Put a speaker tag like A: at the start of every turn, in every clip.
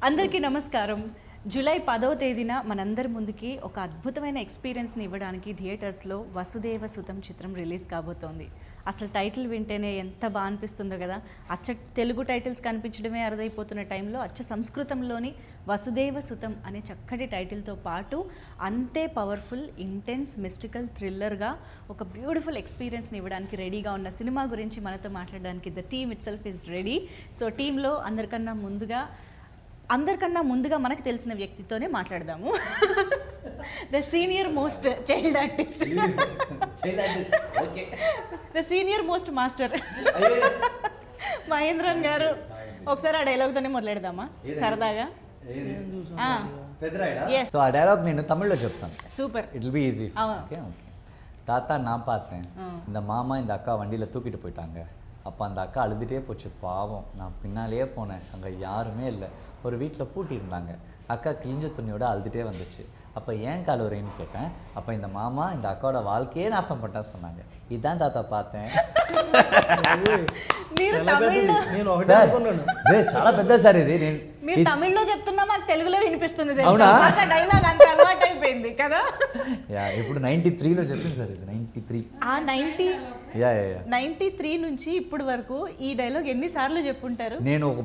A: అందరికీ నమస్కారం. జూలై 10వ తేదీన మనందరి ముందుకి ఒక అద్భుతమైన ఎక్స్పీరియన్స్ని ఇవ్వడానికి థియేటర్స్లో వసుదేవ సుతం చిత్రం రిలీజ్ కాబోతోంది. అసలు టైటిల్ వింటేనే ఎంత బాగా అనిపిస్తుందో కదా. అచ్చ తెలుగు టైటిల్స్ కనిపించడమే అరుదైపోతున్న టైంలో అచ్చ సంస్కృతంలోని వసుదేవ సుతం అనే చక్కటి టైటిల్తో పాటు అంతే పవర్ఫుల్, ఇంటెన్స్, మిస్టికల్, థ్రిల్లర్గా ఒక బ్యూటిఫుల్ ఎక్స్పీరియన్స్ని ఇవ్వడానికి రెడీగా ఉన్న సినిమా గురించి మనతో మాట్లాడడానికి the team it self is ready. So టీంలో అందరికన్నా ముందుగా మనకు తెలిసిన వ్యక్తితోనే మాట్లాడదాము. The senior most child artist, the senior most master Mahendran గారు. ఒకసారి ఆ డైలాగ్తోనే మొదలెడదామా సరదాగా?
B: సో ఆ డైలాగ్ నేను తమిళ్లో చెప్తాను.
A: Super,
B: it will be easy. Okay தாத்தா நான் பார்த்தேன், இந்த மாமா இந்த அக்கா வண்டியில் தூக்கிட்டு போயிட்டாங்க. அப்போ அந்த அக்கா அழுதுகிட்டே போச்சு, பாவம். நான் பின்னாலேயே போனேன், அங்கே யாருமே இல்லை, ஒரு வீட்டில் பூட்டியிருந்தாங்க. அக்கா கிழிஞ்ச துணியோட அழுதுகிட்டே வந்துச்சு. அப்போ ஏன் கால் வரேன்னு கேட்டேன். அப்போ இந்த மாமா இந்த அக்காவோட வாழ்க்கையே நாசம் பண்ணிட்டா சொன்னாங்க. இதுதான் தாத்தா பார்த்தேன். చాలా పెద్ద సార్ ఇది.
A: మీరు తమిళ్లో చెప్తున్నా మాకు తెలుగులో వినిపిస్తుంది. అవునా? డైలాగ్ అంత అలవాటు అయిపోయింది కదా.
B: ఇప్పుడు 93లో చెప్పింది సార్ ఇది. 93
A: ఆ 93 నుంచి ఇప్పుడు వరకు ఈ డైలాగ్ ఎన్నిసార్లు చెప్పుంటారు?
B: నేను ఒక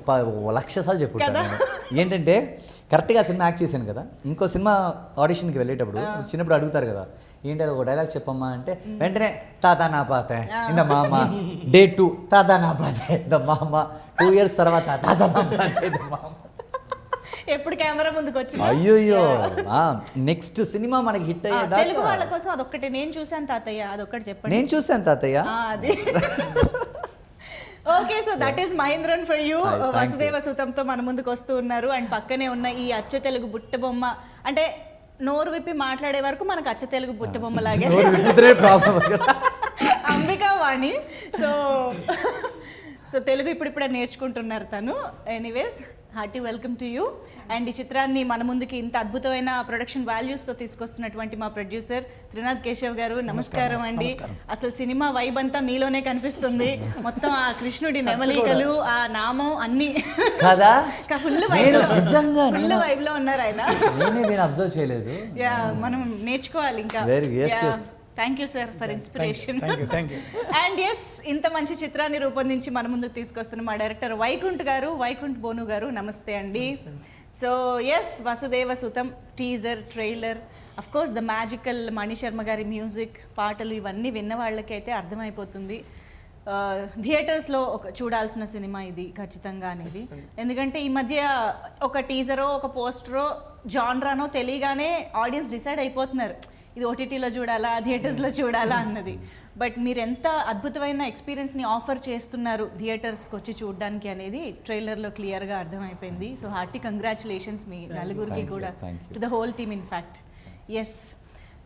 B: 1,00,000 సార్లు చెప్పుంటాను. ఏంటంటే కరెక్ట్గా సినిమా యాక్ట్ చేశాను కదా, ఇంకో సినిమా ఆడిషన్కి వెళ్ళేటప్పుడు చిన్నప్పుడు అడుగుతారు కదా, ఏంటి ఒక డైలాగ్ చెప్పమ్మా అంటే వెంటనే తాతా నా పాతే ఇంద మామ, డే 2 తాతా నా పాతే ద మామ, 2 years తర్వాత తాతా నా పాతే ద మామ.
A: ఎప్పుడు కెమెరా ముందుకు వచ్చి
B: అయ్యో నెక్స్ట్ సినిమా మనకి హిట్ అయ్యేదా?
A: తెలుగు వాళ్ళ కోసం అదొక్కటి నేను చూసాను తాతయ్య, అదొక్కటి చెప్పండి.
B: నేను చూసాను తాతయ్య.
A: అది okay. So that is Mahendran for you. వసుదేవ సుతంతో మన ముందుకు వస్తూ ఉన్నారు. అండ్ పక్కనే ఉన్న ఈ అచ్చ తెలుగు బుట్ట బొమ్మ, అంటే నోరు విప్పి మాట్లాడే వరకు మనకు అచ్చ తెలుగు బుట్ట బొమ్మ లాగే అంబికా వాణి. సో తెలుగు ఇప్పుడిప్పుడే నేర్చుకుంటున్నారు తను. Anyways, hearty welcome to you. And ఈ చిత్రాన్ని మన ముందుకి ఇంత అద్భుతమైన ప్రొడక్షన్ వాల్యూస్తో తీసుకొస్తున్నటువంటి మా ప్రొడ్యూసర్ త్రినాథ్ కేశవ్ గారు, నమస్కారం అండి. అసలు సినిమా వైబ్ అంతా మీలోనే కనిపిస్తుంది. మొత్తం ఆ కృష్ణుడి నెమలికలు, ఆ నామం అన్ని
B: కదా
A: ఫుల్ వైబ్ లో ఉన్నారు ఆయన.
B: అబ్జర్వ్ చేయలేదు.
A: మనం నేర్చుకోవాలి ఇంకా. Thank you sir for inspiration. And yes, ఇంత మంచి చిత్రాన్ని రూపొందించి మన ముందుకు తీసుకొస్తున్న మా డైరెక్టర్ వైకుంఠ్ గారు, వైకుంఠ్ బోను గారు, నమస్తే అండి. So yes, Vasudeva Sutam teaser, trailer, of course the magical Mani Sharma గారి మ్యూజిక్, పాటలు, ఇవన్నీ విన్న వాళ్ళకైతే అర్థమైపోతుంది థియేటర్స్లో చూడాల్సిన సినిమా ఇది ఖచ్చితంగా అనేది. ఎందుకంటే ఈ మధ్య ఒక టీజరో ఒక పోస్టరో జాన్రానో తెలియగానే ఆడియన్స్ డిసైడ్ అయిపోతున్నారు, ఇది ఓటీటీలో చూడాలా, థియేటర్స్లో చూడాలా అన్నది. బట్ మీరు ఎంత అద్భుతమైన ఎక్స్పీరియన్స్ని ఆఫర్ చేస్తున్నారు థియేటర్స్కి వచ్చి చూడడానికి అనేది ట్రైలర్లో క్లియర్గా అర్థమైపోయింది. సో హార్టీ కంగ్రాచులేషన్స్ మీ నలుగురికి కూడా, to the whole team in fact. Yes,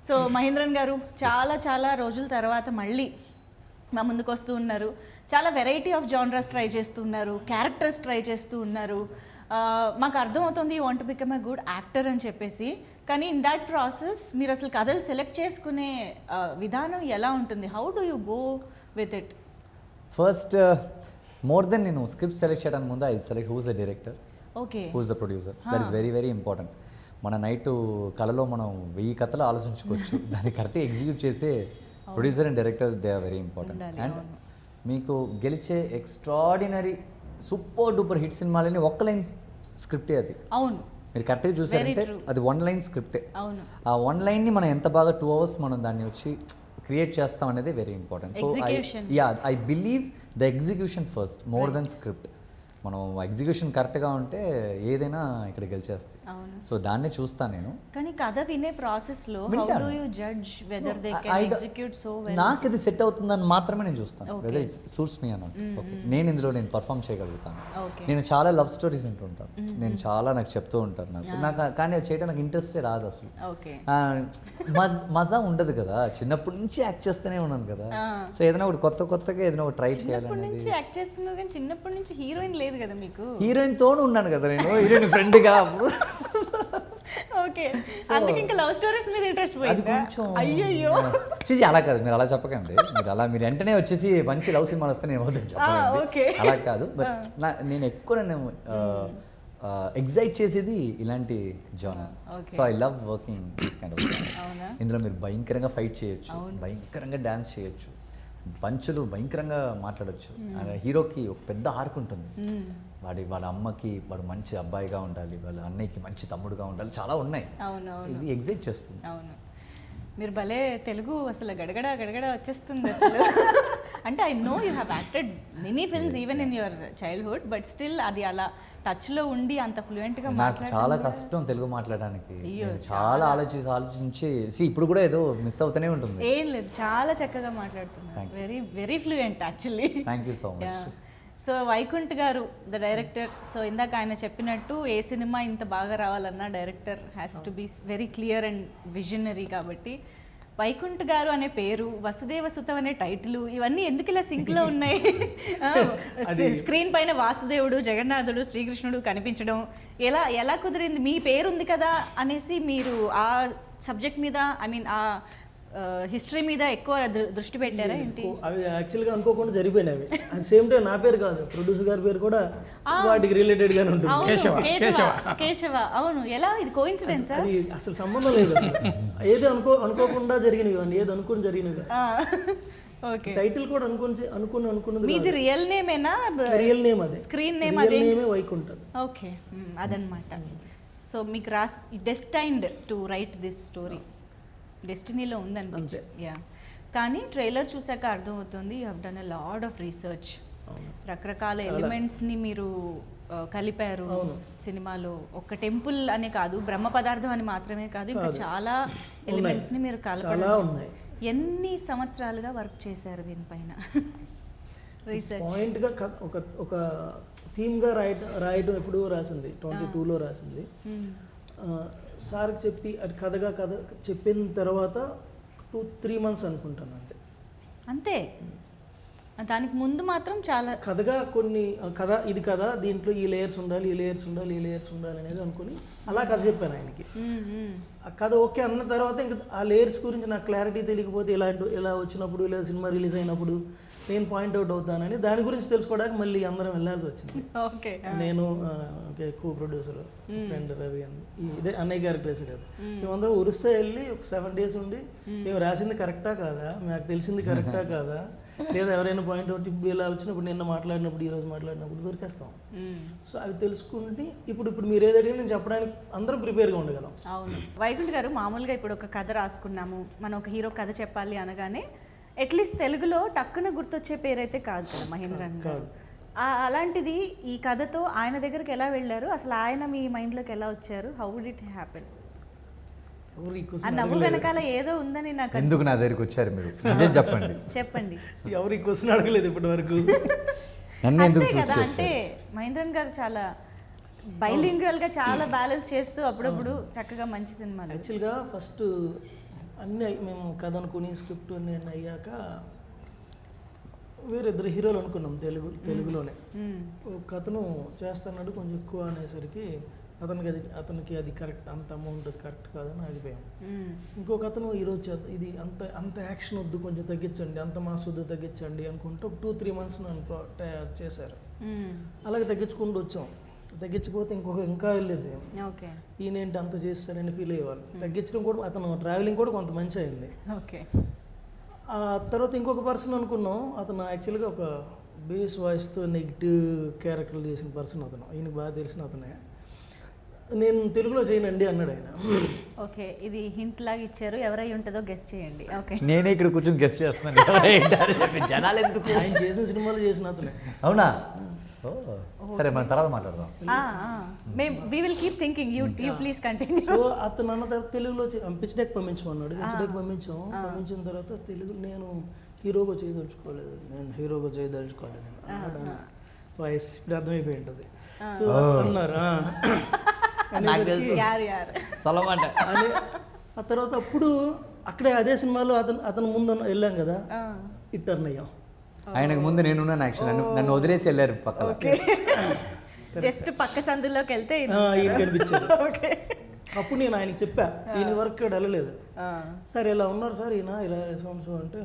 A: so Mahendran గారు చాలా చాలా రోజుల తర్వాత మళ్ళీ మా ముందుకు వస్తూ ఉన్నారు. చాలా వెరైటీ ఆఫ్ జానర్స్ ట్రై చేస్తూ ఉన్నారు, క్యారెక్టర్స్ ట్రై చేస్తూ ఉన్నారు. మాకు అర్థమవుతుంది you want to become a good actor అని చెప్పేసి. కానీ ఇన్ దాట్ ప్రాసెస్ మీరు అసలు కథలు సెలెక్ట్ చేసుకునే విధానం ఎలా ఉంటుంది? How do you go with it?
B: First more than నేను స్క్రిప్ట్ సెలెక్ట్ చేయడానికి ముందు I select who's the director,
A: okay,
B: who's the producer. That is very very important. మన నైట్ కళలో మనం 1000 కథలు ఆలోచించుకోవచ్చు, దాన్ని కరెక్ట్గా ఎగ్జిక్యూట్ చేసే producer and director, they are very important. And మీకు గెలిచే ఎక్స్ట్రాడినరీ సూపర్ డూపర్ హిట్ సినిమాలని ఒక్క లైన్ స్క్రిప్టే అది.
A: అవును,
B: మీరు కరెక్ట్గా చూసారంటే అది 1 line స్క్రిప్టే. ఆ 1 lineని మనం ఎంత బాగా 2 hours మనం దాన్ని వచ్చి క్రియేట్ చేస్తాం అనేది very important. So I believe the execution first more then script. మనం ఎగ్జిక్యూషన్ కరెక్ట్గా ఉంటే ఏదైనా ఇక్కడ గెలిచేస్తుంది. సో దాన్నే చూస్తాను నేను.
A: కానీ కథ వినే ప్రాసెస్లో how do you judge whether they can execute so well?
B: నాకు ఇది సెట్ అవుతుందని మాత్రమే నేను చూస్తాను, వెదర్ ఇట్స్ సూట్స్ మీ అన్నట్టు. ఓకే, నేను ఇందులో నేను పర్ఫామ్ చేయగలుగుతాను. నేను చాలా లవ్ స్టోరీస్ వింటుంటాను, నేను చాలా నాకు చెప్తూ ఉంటారు నాకు కానీ అది చేయడం నాకు ఇంట్రెస్టే రాదు అసలు. మజా ఉండదు కదా, చిన్నప్పటి నుంచి యాక్ట్ చేస్తూనే ఉన్నాను కదా. సో ఏదైనా ఒకటి కొత్తగా ఏదైనా ఒకటి ట్రై చేయాలని
A: యాక్ట్ చేస్తున్నావు. కానీ చిన్నప్పటి నుంచి హీరోయిన్ లేదు కదా మీకు?
B: హీరోయిన్ తోడు ఉన్నాను కదా నేను, హీరోయిన్ ఫ్రెండ్గా.
A: ఓకే, అందుకే ఇంకా లవ్ స్టోరీస్ మీద ఇంట్రెస్ట్ పోయింది. అయ్యో
B: చేసి అలా కాదు, మీరు అలా చెప్పకండి. మీరు వెంటనే వచ్చేసి మంచి లవ్ సినిమాలు వస్తే నేను చెప్పండి, అలా కాదు. బట్ నేను ఎక్కువ ఎగ్జైట్ చేసేది ఇలాంటి genre. So I love working this kind of genres. ఇందులో మీరు భయంకరంగా ఫైట్ చేయొచ్చు, భయంకరంగా డ్యాన్స్ చేయొచ్చు, పంచులు భయంకరంగా మాట్లాడొచ్చు. హీరోకి ఒక పెద్ద ఆర్క్ ఉంటుంది. వాళ్ళ అమ్మకి వాడు మంచి అబ్బాయిగా ఉండాలి, వాళ్ళ అన్నయ్యకి మంచి తమ్ముడుగా ఉండాలి, చాలా ఉన్నాయి. ఇది ఎగ్జైట్ చేస్తుంది.
A: అవును, మీరు భలే తెలుగు అసలు గడగడ గడగడ వచ్చేస్తుంది అసలు. అంటే I know you have acted many films even in your childhood, but still అది అలా టచ్లో ఉండి అంత ఫ్లూయెంట్గా
B: నాకు చాలా కష్టం తెలుగు మాట్లాడడానికి. చాలా ఆలోచించి ఇప్పుడు కూడా ఏదో మిస్ అవుతూనే ఉంటుంది.
A: ఏం లేదు, చాలా చక్కగా మాట్లాడుతున్నారు. Very very fluent actually.
B: Thank you so much.
A: So Vaikunth గారు ద డైరెక్టర్. సో ఇందాక ఆయన చెప్పినట్టు ఏ సినిమా ఇంత బాగా రావాలన్నా director has to be very clear and visionary. కాబట్టి వైకుంఠ్ గారు అనే పేరు, వసుదేవ సుతం అనే టైటిల్, ఇవన్నీ ఎందుకు ఇలా సింక్లో ఉన్నాయి? స్క్రీన్ పైన వాసుదేవుడు, జగన్నాథుడు, శ్రీకృష్ణుడు కనిపించడం ఎలా కుదిరింది? మీ పేరు ఉంది కదా అనేసి మీరు ఆ సబ్జెక్ట్ మీద, ఐ మీన్ ఆ హిస్టరీ మీద ఎక్కువ దృష్టి పెట్టారా ఏంటి?
C: అవి యాక్చువల్గా అనుకోకుండా జరిగిపోయినాయి. అవి అట్ సేమ్ టైం నా పేరు కాదు, ప్రొడ్యూసర్ గారి పేరు కూడా వాటికి రిలేటెడ్ గానే ఉంటుంది.
A: కేశవ. అవును, ఎలా ఇది కోఇన్సిడెన్స్?
C: అది అసలు సంబంధం లేదు. ఏది అనుకోకుండా జరిగినవి, ఏది అనుకుని జరిగినవి.
A: ఓకే,
C: టైటిల్ కూడా అనుకున్నది.
A: మీది రియల్ నేమేనా?
C: రియల్ నేమ్ అది,
A: స్క్రీన్ నేమ్ అదే
C: వైకుంఠ్.
A: ఓకే, అదనమాట. సో మీకు destined to write this story, డెస్టినీలో ఉందనిపించి. యా, కానీ ట్రైలర్ చూసాక అర్థమవుతుంది you have done a lot of research. రకరకాల ఎలిమెంట్స్ని మీరు కలిపారు సినిమాలో. ఒక టెంపుల్ అనే కాదు, బ్రహ్మ పదార్థం అని మాత్రమే కాదు, ఇంకా చాలా ఎలిమెంట్స్ని మీరు కలపడం. ఎన్ని సంవత్సరాలుగా వర్క్ చేశారు దీనిపైన? రీసెర్చ్
C: పాయింట్గా ఒక థీమ్గా రాయడం ఎప్పుడూ రాసింది, 22లో రాసింది. సార్కి చెప్పి అది కథ చెప్పిన తర్వాత 2-3 months అనుకుంటాను అంతే.
A: దానికి ముందు మాత్రం చాలా
C: కథగా కొన్ని ఇది కథ, దీంట్లో ఈ లేయర్స్ ఉండాలి అనేది అనుకుని అలా కథ చెప్పాను ఆయనకి. ఆ కథ ఓకే అన్న తర్వాత ఇంకా ఆ లేయర్స్ గురించి నాకు క్లారిటీ తెలియకపోతే ఇలా వచ్చినప్పుడు, లేదా సినిమా రిలీజ్ అయినప్పుడు నేను పాయింట్అవుట్ అవుతానని దాని గురించి తెలుసుకోవడానికి మళ్ళీ అందరం వెళ్ళాల్సి వచ్చింది. నేను కో ప్రొడ్యూసర్ ఫ్రెండ్ రవి అని, ఇదే అన్నయ్య గారి ప్లేస్ కదా, మేమందరం ఒరిస్సా వెళ్ళి ఒక 7 days ఉండి మేము రాసింది కరెక్టా కాదా, మాకు తెలిసింది కరెక్టా కాదా, లేదా ఎవరైనా పాయింట్అవుట్ ఇప్పుడు ఇలా వచ్చినప్పుడు నిన్న మాట్లాడినప్పుడు ఈరోజు మాట్లాడినప్పుడు దొరికేస్తాం. సో అవి తెలుసుకుంటే ఇప్పుడు మీరు ఏదైనా నేను చెప్పడానికి అందరం ప్రిపేర్గా ఉండగలం.
A: అవును, వైకుంఠ్ గారు మామూలుగా ఇప్పుడు ఒక కథ రాసుకున్నాము, మనం ఒక హీరో కథ చెప్పాలి అనగానే అట్లీస్ట్ తెలుగులో టక్కున గుర్తొచ్చే పేరైతే కాదు కదా మహేంద్రన్ గారు. అలాంటిది ఈ కథతో ఆయన దగ్గరికి ఎలా వెళ్ళారు, అసలు ఆయన మీ మైండ్లోకి ఎలా వచ్చారు? How would it happen? ఆ నవ్వు వెనకాల ఏదో ఉందని నాకు.
B: ఎందుకు నా దగ్గరికి వచ్చారు మీరు? నిజం
A: చెప్పండి.
C: ఎవరు ఈ క్వశ్చన్ అడగలేదు ఇప్పటి వరకు.
A: అంటే మహేంద్రన్ గారు చాలా బైలింగ్వల్గా చాలా బ్యాలెన్స్ చేస్తూ అప్పుడప్పుడు చక్కగా మంచి సినిమాలు.
C: యాక్చువల్గా ఫస్ట్ అన్నీ మేము కథ అనుకుని స్క్రిప్ట్ అన్నీ అయ్యాక వేరే 2 హీరోలు అనుకున్నాం తెలుగులోనే. ఒక అతను చేస్తున్నాడు కొంచెం ఎక్కువ అనేసరికి అతనికి అది కరెక్ట్, అంత అమౌంట్ కరెక్ట్ కాదని ఆగిపోయాం. ఇంకొక అతను ఈరోజు ఇది అంత యాక్షన్ వద్దు, కొంచెం తగ్గించండి, అంత మాస్ వద్దు తగ్గించండి అనుకుంటూ 2-3 months నన్ను చేశారు. అలాగే తగ్గించుకుంటూ వచ్చాం. తగ్గించకపోతే ఇంకా వెళ్ళేది, ఈయనేంటి అంత చేస్తారని ఫీల్ అయ్యేవాళ్ళు. తగ్గించడం కూడా అతను ట్రావెలింగ్ కూడా కొంత మంచి అయింది. ఆ తర్వాత ఇంకొక పర్సన్ అనుకున్నాం, అతను యాక్చువల్గా ఒక బేస్ వాయిస్తో నెగిటివ్ క్యారెక్టర్లు చేసిన పర్సన్ అతను. ఈయనకు బాగా తెలిసిన అతనే. నేను తెలుగులో చేయనండి అన్నాడు ఆయన.
A: ఓకే, ఇది హింట్ లాగా ఇచ్చారు, ఎవరై ఉంటుందో గెస్ట్ చేయండి. ఓకే,
B: నేనే ఇక్కడ కూర్చొని గెస్ట్ చేస్తున్నాను. జనాలు ఎందుకు?
C: ఆయన చేసిన సినిమాలు చేసిన అతనే.
B: అవునా? సరే, మన తర్వాత మాట్లాడదాం.
A: We will keep thinking, you please continue.
C: So అతను అన్న తర్వాత తెలుగులో పిచ్డెక్ పంపించమన్నాడు. పిచ్డెక్ పంపించిన తర్వాత తెలుగు నేను హీరోగా చేయదలుచుకోలేదు, వాయిస్ ఇప్పుడు అర్థమైపోయి ఉంటుంది. సో అన్నారు ఆ తర్వాత అప్పుడు అక్కడే అదే సినిమాలో అతను ముందు వెళ్ళాం కదా, టర్న్ అయ్యాం.
B: ఆయనకు ముందు నేనున్నాను యాక్చువల్లీ, నన్ను వదిలేసి వెళ్ళారు పక్కన.
A: జస్ట్ పక్క సందులోకి వెళ్తే
C: ఈయన కనిపించారు. అప్పుడు నేను ఆయనకి చెప్పా, ఈయన వర్క్ వెళ్ళలేదు సార్, ఇలా ఉన్నారు సార్ ఈయన ఇలా రెస్పాన్స్ అంటే,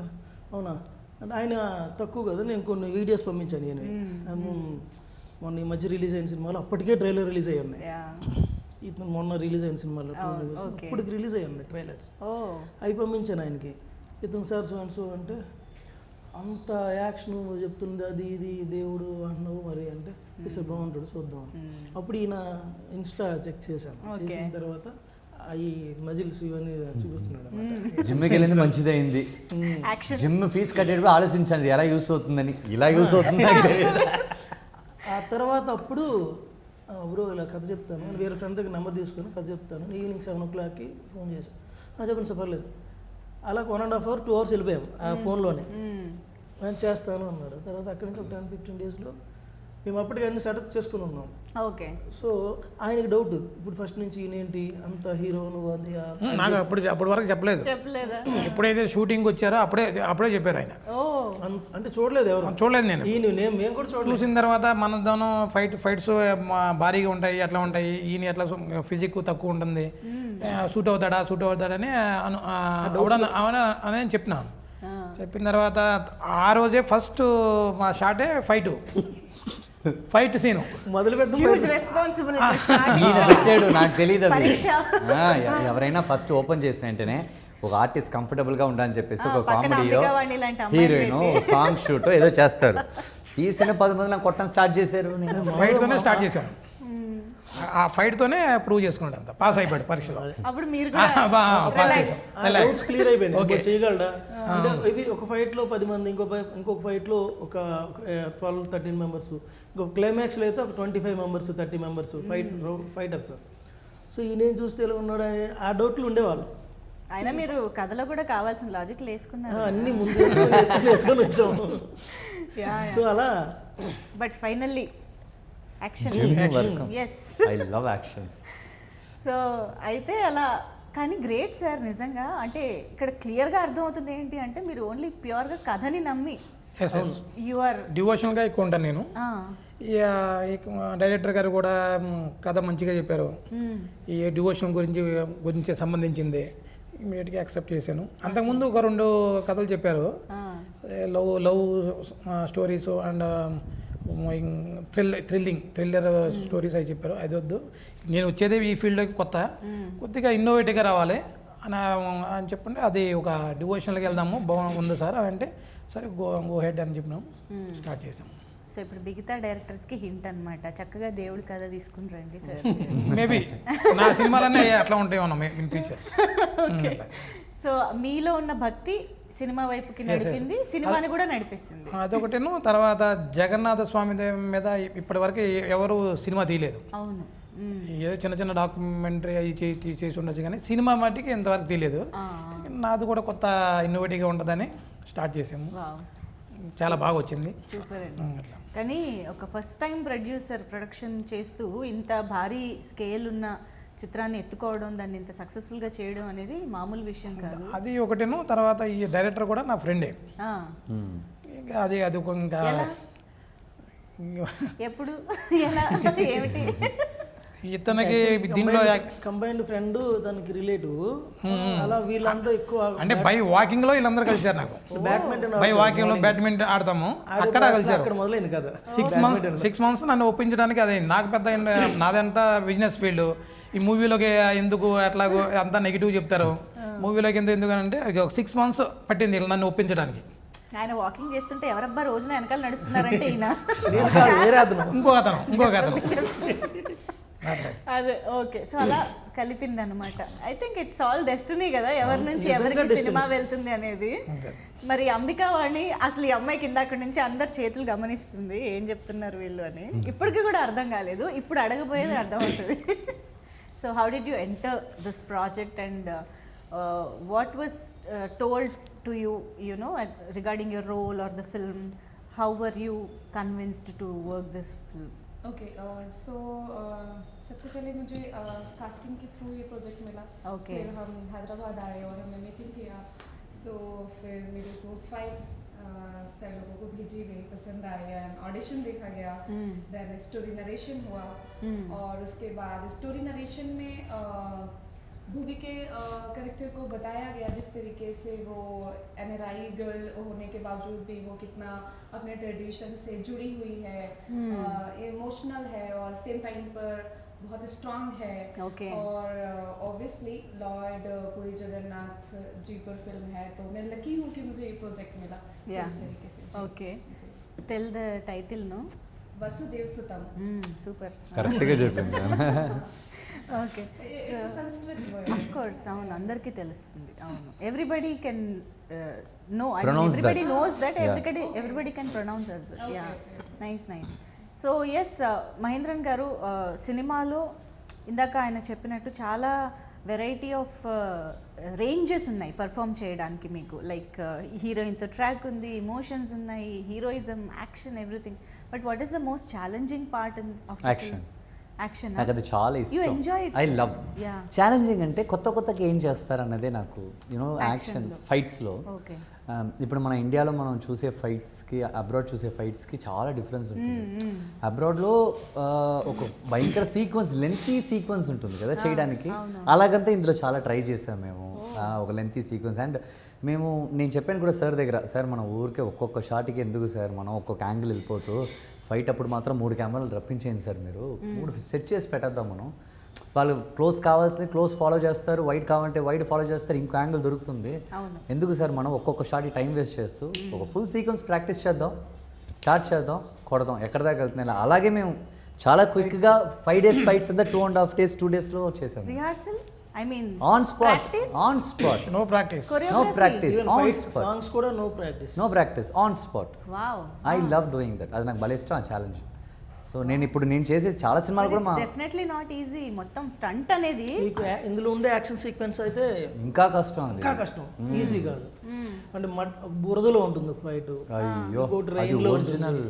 C: అవునా అంటే ఆయన తక్కువ కదా, నేను కొన్ని వీడియోస్ పంపించాను. ఈయన మొన్న ఈ మధ్య రిలీజ్ అయిన సినిమాలు అప్పటికే ట్రైలర్ రిలీజ్ అయ్యి ఉన్నాయి.
A: యా
C: ఇతను మొన్న రిలీజ్ అయిన సినిమాలో
A: okay.
C: ఇప్పటికి రిలీజ్ అయ్యి ఉన్నాయి ట్రైలర్స్.
A: ఓ
C: అవి పంపించాను ఆయనకి. ఇతను సార్ సో అండ్ సో అంటే అంత యాక్షన్ నువ్వు చెప్తుంది అది ఇది దేవుడు అన్నావు మరి అంటే ఇసే బాగుంటాడు చూద్దాం. అప్పుడు ఈయన ఇన్స్టా చెక్ చేశాను. చేసిన తర్వాత ఈ మజిల్స్ ఇవన్నీ చూపిస్తున్నాడు.
B: జిమ్కి వెళ్ళింది మంచిదైంది.
A: యాక్షన్
B: జిమ్ ఫీజు కట్టేటప్పుడు ఆలోచించండి ఎలా యూస్ అవుతుందని, ఇలా యూస్ అవుతుందని.
C: ఆ తర్వాత అప్పుడు బ్రో ఇలా కథ చెప్తాను, వేరే ఫ్రెండ్ దగ్గర నెంబర్ తీసుకొని కథ చెప్తాను, ఈవినింగ్ 7 o'clockకి ఫోన్ చేశాను. చెప్పండి సార్ పర్లేదు. అలా 1.5 hour 2 hours వెళ్ళిపోయాం ఆ ఫోన్లోనే. నేను చేస్తాను అన్నాడు. తర్వాత అక్కడి నుంచి ఒక 10-15 daysలో మేము అప్పటికి అన్ని సెటప్ చేసుకుని ఉన్నాం.
A: ఓకే.
C: సో ఆయనకి డౌట్, ఇప్పుడు ఫస్ట్ నుంచి ఈయనేంటి అంత హీరో నువ్వు అది
D: నాకు అప్పటి వరకు
A: చెప్పలేదా?
D: ఎప్పుడైతే షూటింగ్ వచ్చారో అప్పుడే చెప్పారు ఆయన.
C: అంటే చూడలేదు ఎవరు,
D: చూడలేదు నేను.
C: మేము కూడా చూడలేదు.
D: చూసిన తర్వాత మన దాను ఫైట్స్ భారీగా ఉంటాయి, అట్లా ఉంటాయి, ఈయన ఎట్లా ఫిజిక్ తక్కువ ఉంటుంది, సూట్ అవుతాడని అని చెప్పినాను. చెప్పిన తర్వాత ఆ రోజే ఫస్ట్ మా షాటే ఫైట్ సీను
C: మొదలు
A: హ్యూజ్ రెస్పాన్సిబిలిటీ
B: ఈయన పెట్టాడు, నాకు తెలియదు అది. ఎవరైనా ఫస్ట్ ఓపెన్ చేసిన వెంటనే ఒక ఆర్టిస్ట్ కంఫర్టబుల్గా ఉండాలని చెప్పేసి ఒక కామెడీయో హీరోయిన్ సాంగ్ షూట్ ఏదో చేస్తారు. తీసిన 10 మంది నాకు కొట్టడం స్టార్ట్ చేశారు.
D: ఫైట్తోనే స్టార్ట్ చేశాను. ఆ ఫైట్తోనే ప్రూవ్ చేసుకున్నాడు, అంత పాస్ అయిపోయాడు పరీక్షలో.
A: అప్పుడు మీరు
C: క్లియర్ అయిపోయింది. ఓకే చేయగలడా అంటే ఇవి ఒక ఫైట్లో 10 మంది, ఇంకొక ఫైట్లో ఒక 12-13 మెంబర్స్, ఇంకొక క్లైమాక్స్లో అయితే ఒక 25 members 30 members ఫైటర్స్. సో ఈయన చూస్తే ఎలా ఉన్నాడు ఆ డౌట్లు ఉండేవాళ్ళు.
A: అయినా మీరు కథలో కూడా కావాల్సిన లాజిక్ వేసుకున్నారు,
C: అన్ని ముందు వేసుకొని వచ్చాము. సో అలా
A: but finally action. Yes,
B: I love actions.
A: So అయితే అలా. కానీ గ్రేట్ సార్ నిజంగా. అంటే ఇక్కడ క్లియర్గా అర్థమవుతుంది ఏంటి అంటే మీరు ఓన్లీ ప్యూర్గా కథని నమ్మి
D: డివోషన్గా ఎక్కువ ఉంటాను నేను. డైరెక్టర్ గారు కూడా కథ మంచిగా చెప్పారు, ఈ డివోషన్ గురించి సంబంధించింది, ఇమీడియట్గా యాక్సెప్ట్ చేశాను. అంతకుముందు ఒక 2 కథలు చెప్పారు, love stories and thriller stories అవి చెప్పారు. అది వద్దు, నేను వచ్చేదే ఈ ఫీల్డ్లోకి కొద్దిగా ఇన్నోవేటివ్గా రావాలి అని చెప్పండి. అది ఒక డివోషన్లోకి వెళ్దాము బాగుంది సార్ అంటే సరే గో హెడ్ అని చెప్పినాం, స్టార్ట్ చేసాం.
A: సో ఇప్పుడు బిగితా డైరెక్టర్స్కి హింట్ అనమాట, చక్కగా దేవుడి కథ తీసుకుని రండి సార్.
D: మేబీ నా సినిమాలన్నీ అట్లా ఉంటాయి ఇన్ ఫ్యూచర్.
A: సో మీలో ఉన్న భక్తి సినిమా వైపుకి నడిపింది, సినిమాని కూడా నడిపిస్తుంది.
D: అదొకటేను. తర్వాత జగన్నాథ స్వామి మీద ఇప్పటి వరకు ఎవరు సినిమా తీయలేదు.
A: అవును,
D: ఏదో చిన్న డాక్యుమెంటరీ అవి చేసి ఉండొచ్చు, కానీ సినిమా మట్టికి ఇంతవరకు తీయలేదు. నాది కూడా కొత్త ఇన్నోవేటివ్గా ఉంటుందని స్టార్ట్ చేసాము. చాలా బాగా వచ్చింది.
A: సూపర్ అండి. కానీ ఒక ఫస్ట్ టైం ప్రొడక్షన్ చేస్తూ ఇంత భారీ స్కేల్ ఉన్న చిత్రాన్ని ఎత్తుకోవడం, దాన్ని ఇంత సక్సెస్ఫుల్గా చేయడం అనేది మామూలు విషయం కాదు.
D: అది ఒకటేను. తర్వాత ఈ డైరెక్టర్ కూడా నా ఫ్రెండే. అది ఇంకా
A: ఎప్పుడు ఎలా ఏమిటి
D: ఇతనికి దీంట్లో
C: కంబైన్డ్ ఫ్రెండ్ దానికి రిలేటివ్, అలా వీళ్ళంతా ఎక్కువ
D: అంటే బై వాకింగ్ లో వీళ్ళందరూ కలిసారు. నాకు బై వాకింగ్ లో బ్యాడ్మింటన్ ఆడతాము, అక్కడ కలిసారు.
C: అక్కడ మొదలైంది కదా.
D: 6 months నన్ను ఒప్పించడానికి అదే నాకు పెద్ద నాదంతా బిజినెస్ ఫీల్డ్. ఈ మూవీలోకి ఎందుకు అట్లాగో అంతా నెగిటివ్ చెప్తారు, మూవీలోకి ఎందుకు అంటే 6 months పట్టింది నన్ను ఒప్పించడానికి.
A: ఆయన వాకింగ్ చేస్తుంటే ఎవరబ్బా రోజున వెనకాల నడుస్తున్నారంటే ఈయన
D: ఇంకో అతను
A: అదే. ఓకే, సో అలా కలిపింది అనమాట. I think it's all destiny కదా, ఎవరి నుంచి ఎవరికి సినిమా వెళ్తుంది అనేది. మరి అంబికావాణి అసలు ఈ అమ్మాయికి ఇందాక నుంచి అందరు చేతులు గమనిస్తుంది, ఏం చెప్తున్నారు వీళ్ళు అని. ఇప్పటికి కూడా అర్థం కాలేదు, ఇప్పుడు అడగబోయేది అర్థం అవుతుంది. So how did you enter this project and what was told to you, you know, regarding your role or the film? How were you convinced to work this film?
E: Okay, so सबसे पहले मुझे casting के through ये project मिला.
A: Okay.
E: फिर हम हैदराबाद आए और हमने मीटिंग किया. So फिर मेरी प्रोफाइल सर लोगों को भेजी गई, पसंद आई, एंड ऑडिशन देखा गया. देन स्टोरी नरेशन हुआ और उसके बाद स्टोरी नरेशन में भूवी के करेक्टर को बताया गया जिस तरीके से वो NRI गर्ल होने के बावजूद भी वो कितना अपने ट्रेडिशन से जुड़ी हुई है, इमोशनल है और सेम टाइम पर बहुत स्ट्रांग है।
A: Okay.
E: और ऑब्वियसली लॉर्ड पुरी जगन्नाथ जी पर फिल्म है, तो मैं लकी हूँ कि मुझे ये प्रोजेक्ट मिला।
A: Yeah.
E: इस तरीके से जी।
A: ఓకే
E: जी।
A: Tell the title no.
E: Vasudeva Sutam.
A: Super.
B: కరెక్ట్గా చెప్పింది.
A: Okay.
E: It's a Sanskrit word.
A: Of course అవును అందరికీ తెలుస్తుంది. అవును everybody can know I mean
B: Pronounce
A: everybody
B: that.
A: Knows that
B: Yeah.
A: Everybody can pronounce as well.
E: Okay,
A: yeah
E: okay.
A: Nice. So yes Mahendran గారు సినిమాలో ఇందాక ఆయన చెప్పినట్టు చాలా వెరైటీ ఆఫ్ రేంజెస్ ఉన్నాయి పర్ఫామ్ చేయడానికి మీకు. లైక్ హీరోయిన్తో ట్రాక్ ఉంది, ఇమోషన్స్ ఉన్నాయి, heroism, action, everything. But what is the most challenging part of
B: Action.
A: Action?
B: నాకు అది చాలా
A: You
B: ఇష్టం.
A: enjoy it?
B: I love.
A: Yeah.
B: Challenging అంటే కొత్తగా ఏం చేస్తారన్నదే నాకు యూనో యాక్షన్
A: Actionలో.
B: ఫైట్స్లో.
A: ఓకే.
B: ఇప్పుడు మన ఇండియాలో మనం చూసే ఫైట్స్కి అబ్రాడ్ చూసే ఫైట్స్కి చాలా డిఫరెన్స్ ఉంటుంది. అబ్రాడ్లో ఒక భయంకర సీక్వెన్స్, లెంతీ సీక్వెన్స్ ఉంటుంది కదా చేయడానికి. అలాగంతా ఇందులో చాలా ట్రై చేసాం మేము, ఒక లెంతీ సీక్వెన్స్. అండ్ నేను చెప్పాను కూడా సార్ దగ్గర, సార్ మన ఊరికే ఒక్కొక్క షాట్కి ఎందుకు సార్ మనం ఒక్కొక్క యాంగిల్ వెళ్ళిపోతూ ఫైట్ అప్పుడు మాత్రం 3 కెమెరాలు రప్పించేయండి సార్, మీరు 3 సెట్ చేసి పెట్టేద్దాం మనం. వాళ్ళు క్లోజ్ కావాల్సింది క్లోజ్ ఫాలో చేస్తారు, వైడ్ కావాలంటే వైడ్ ఫాలో చేస్తారు, ఇంకో యాంగిల్ దొరుకుతుంది. ఎందుకు సార్ మనం ఒక్కొక్క షాట్ టైం వేస్ట్ చేస్తూ ఒక ఫుల్ సీక్వెన్స్ ప్రాక్టీస్ చేద్దాం, స్టార్ట్ చేద్దాం, కొడదాం, ఎక్కడ దాకా వెళ్తున్నాయి. అలాగే మేము చాలా క్విక్గా 5 days ఫైట్స్ అంతా 2.5 days 2 daysలో చేసాము.
A: Rehearsal I mean
B: on spot, on spot,
D: no practice,
B: no practice, on spot,
C: songs కూడా no practice.
B: No practice, on spot.
A: Wow.
B: I love doing that. అది నాకు భలే ఇష్టం ఆ ఛాలెంజ్. సో నేను చేసే చాలా సినిమాలు కూడా మా
A: డెఫినెట్లీ నాట్ ఈజీ. మొత్తం స్టంట్ అనేది
C: మీకు ఇందులో ఉండే యాక్షన్ సీక్వెన్స్ అయితే
B: ఇంకా కష్టం అది.
C: ఇంకా కష్టం, ఈజీ కాదు. అంటే బురదలో ఉంటుంది ఫైట్,
B: అయ్యో
C: ఇంకోటి
B: అది
C: rain లో
B: ఒరిజినల్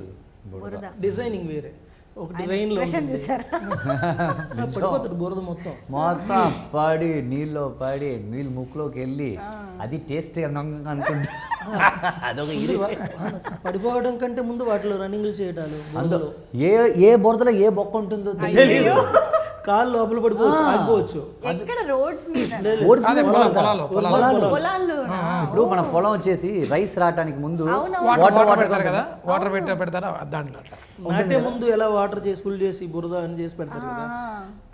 A: బురద.
C: డిజైనింగ్ వేరే, ఒకటి రెయిన్ లో
A: ఎక్స్ప్రెషన్ చూసారా?
C: పడిపోతుంది బురద మొత్తం.
B: మొత్తం పడి నీళ్ళు ముక్కులోకి వెళ్ళి అది టేస్ట్ అనుకుంటా. అదొక ఇది.
C: పడిపోవడం కంటే ముందు వాటిలో రన్నింగ్లు చేయడాలు,
B: అందులో ఏ బురదలో ఏ బొక్క ఉంటుందో తెలియదు.
C: కాళ్ళు లోపల పడిపోవచ్చు, ఆగిపోవచ్చు.
A: ఎక్కడ రోడ్స్ మీద
B: ఒరిజినల్
D: పొలాలు.
A: పొలాల్లో
B: ఇప్పుడు మన పొలం వచ్చేసి రైస్ రావడానికి ముందు
D: వాటర్ పెడతారు కదా, వాటర్ పెడతారా దాంట్లో అట్లా.
C: నాటే ముందు ఎలా వాటర్ చేసి ఫుల్ చేసి బురద అని చేసి పెడతారు కదా,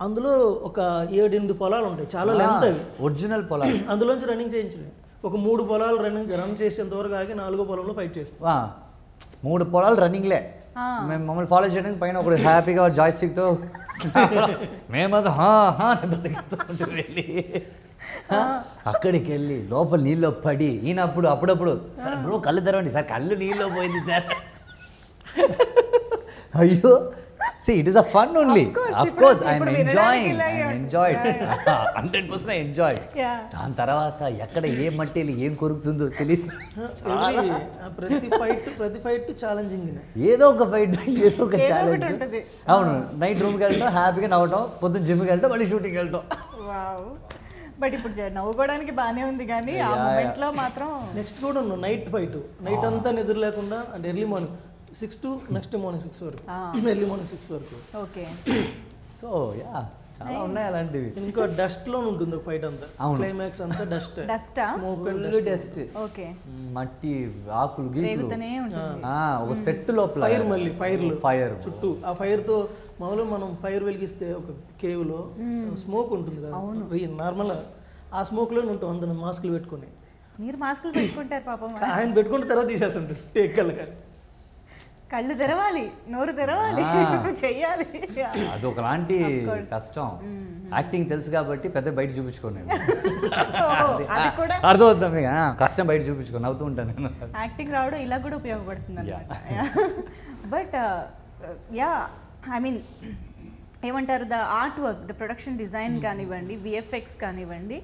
C: అందులో ఒక 7-8 పొలాలు ఉంటాయి, చాలా లెంత్ అవి.
B: ఒరిజినల్ పొలాలు.
C: అందులోంచి రన్నింగ్ చేయించలేదు. ఒక 3 పొలాలు రన్ చేసేంత వరకు ఆగి 4వ పొలంలో ఫైట్ చేసి
B: 3 పొలాలు రన్నింగ్లే. మేము మమ్మల్ని ఫాలో చేయడానికి పైన ఒకటి హ్యాపీగా జాయ్స్టిక్తో మేమంతా వెళ్ళి అక్కడికి వెళ్ళి లోపల నీళ్ళు పడి ఈయనప్పుడు అప్పుడప్పుడు సార్ బ్రో కళ్ళు తెరవండి సార్, కళ్ళు నీళ్ళు పోయింది సార్. అయ్యో see it is a fun only. Of course I'm enjoying 100% enjoyed. దాని తర్వాత ఎక్కడ ఏ మట్టిలో ఏం కొరుకుతుందో తెలియదు.
C: ప్రతి ఫైట్ ఛాలెంజింగ్.
B: ఏదో ఒక ఫైట్, ఏదో ఒక ఛాలెంజ్. అవును, నైట్ రూమ్కి వెళ్ళటం, హ్యాపీగా నవ్వటం, పొద్దున్న జిమ్కి వెళ్ళటం, మళ్ళీ షూటింగ్కి వెళ్ళటం.
A: వావ్. బట్ ఇప్పుడు నవ్వుకోవడానికి బాగానే ఉంది కానీ ఆ మూమెంట్లో మాత్రం
C: నెక్స్ట్ కూడా నైట్ ఫైట్, నైట్ అంతా నిద్ర లేకుండా, అంటే early morning 6 to next morning 6 వరకు, ఎర్లీ మార్నింగ్ 6 వరకు.
A: ఓకే.
B: సో యా చాలా ఉన్నాయి అలాంటివి.
C: ఇంకా డస్ట్ లో ఉంటుంది ఒక ఫైట్ అంతా. క్లైమాక్స్ అంతా డస్ట్,
A: డస్టా,
C: స్మోక్ అండ్
B: డస్ట్,
A: ఓకే,
B: మట్టి, ఆకులు, గీకులు,
A: రేగుతూనే ఉంటుంది.
B: ఒక సెట్ లోపల
C: ఫైర్, మళ్ళీ ఫైర్
B: చుట్టూ
C: చుట్టూ. ఆ ఫైర్ తో మామూలుగా మనం ఫైర్ వెలిగిస్తే ఒక కేవ్ లో స్మోక్ ఉంటుంది కదా, నార్మల్ ఆ స్మోక్ లోనే ఉంటాం అందరం మాస్కులు పెట్టుకుని.
A: మీరు మాస్కులు పెట్టుకుంటారు పాపం.
C: ఆయన పెట్టుకున్న తర్వాత తీసేస్తుంటారు టేక్
A: కళ్ళు తెరవాలి, నోరు తెరవాలి, చెయ్యాలి.
B: అదొకలాంటి కష్టం. యాక్టింగ్ తెలుసు కాబట్టి పెద్ద బయట చూపించుకోండి, అర్థమవుతాం మీకు. కష్టం బయట చూపించుకోండి, నవ్వుతూ ఉంటాను నేను.
A: యాక్టింగ్ రావడం ఇలా కూడా ఉపయోగపడుతుంది అన్నమాట. బట్ యా ఐ మీన్ ఏమంటారు, the art work, the production design కానివ్వండి, విఎఫ్ఎక్స్ కానివ్వండి,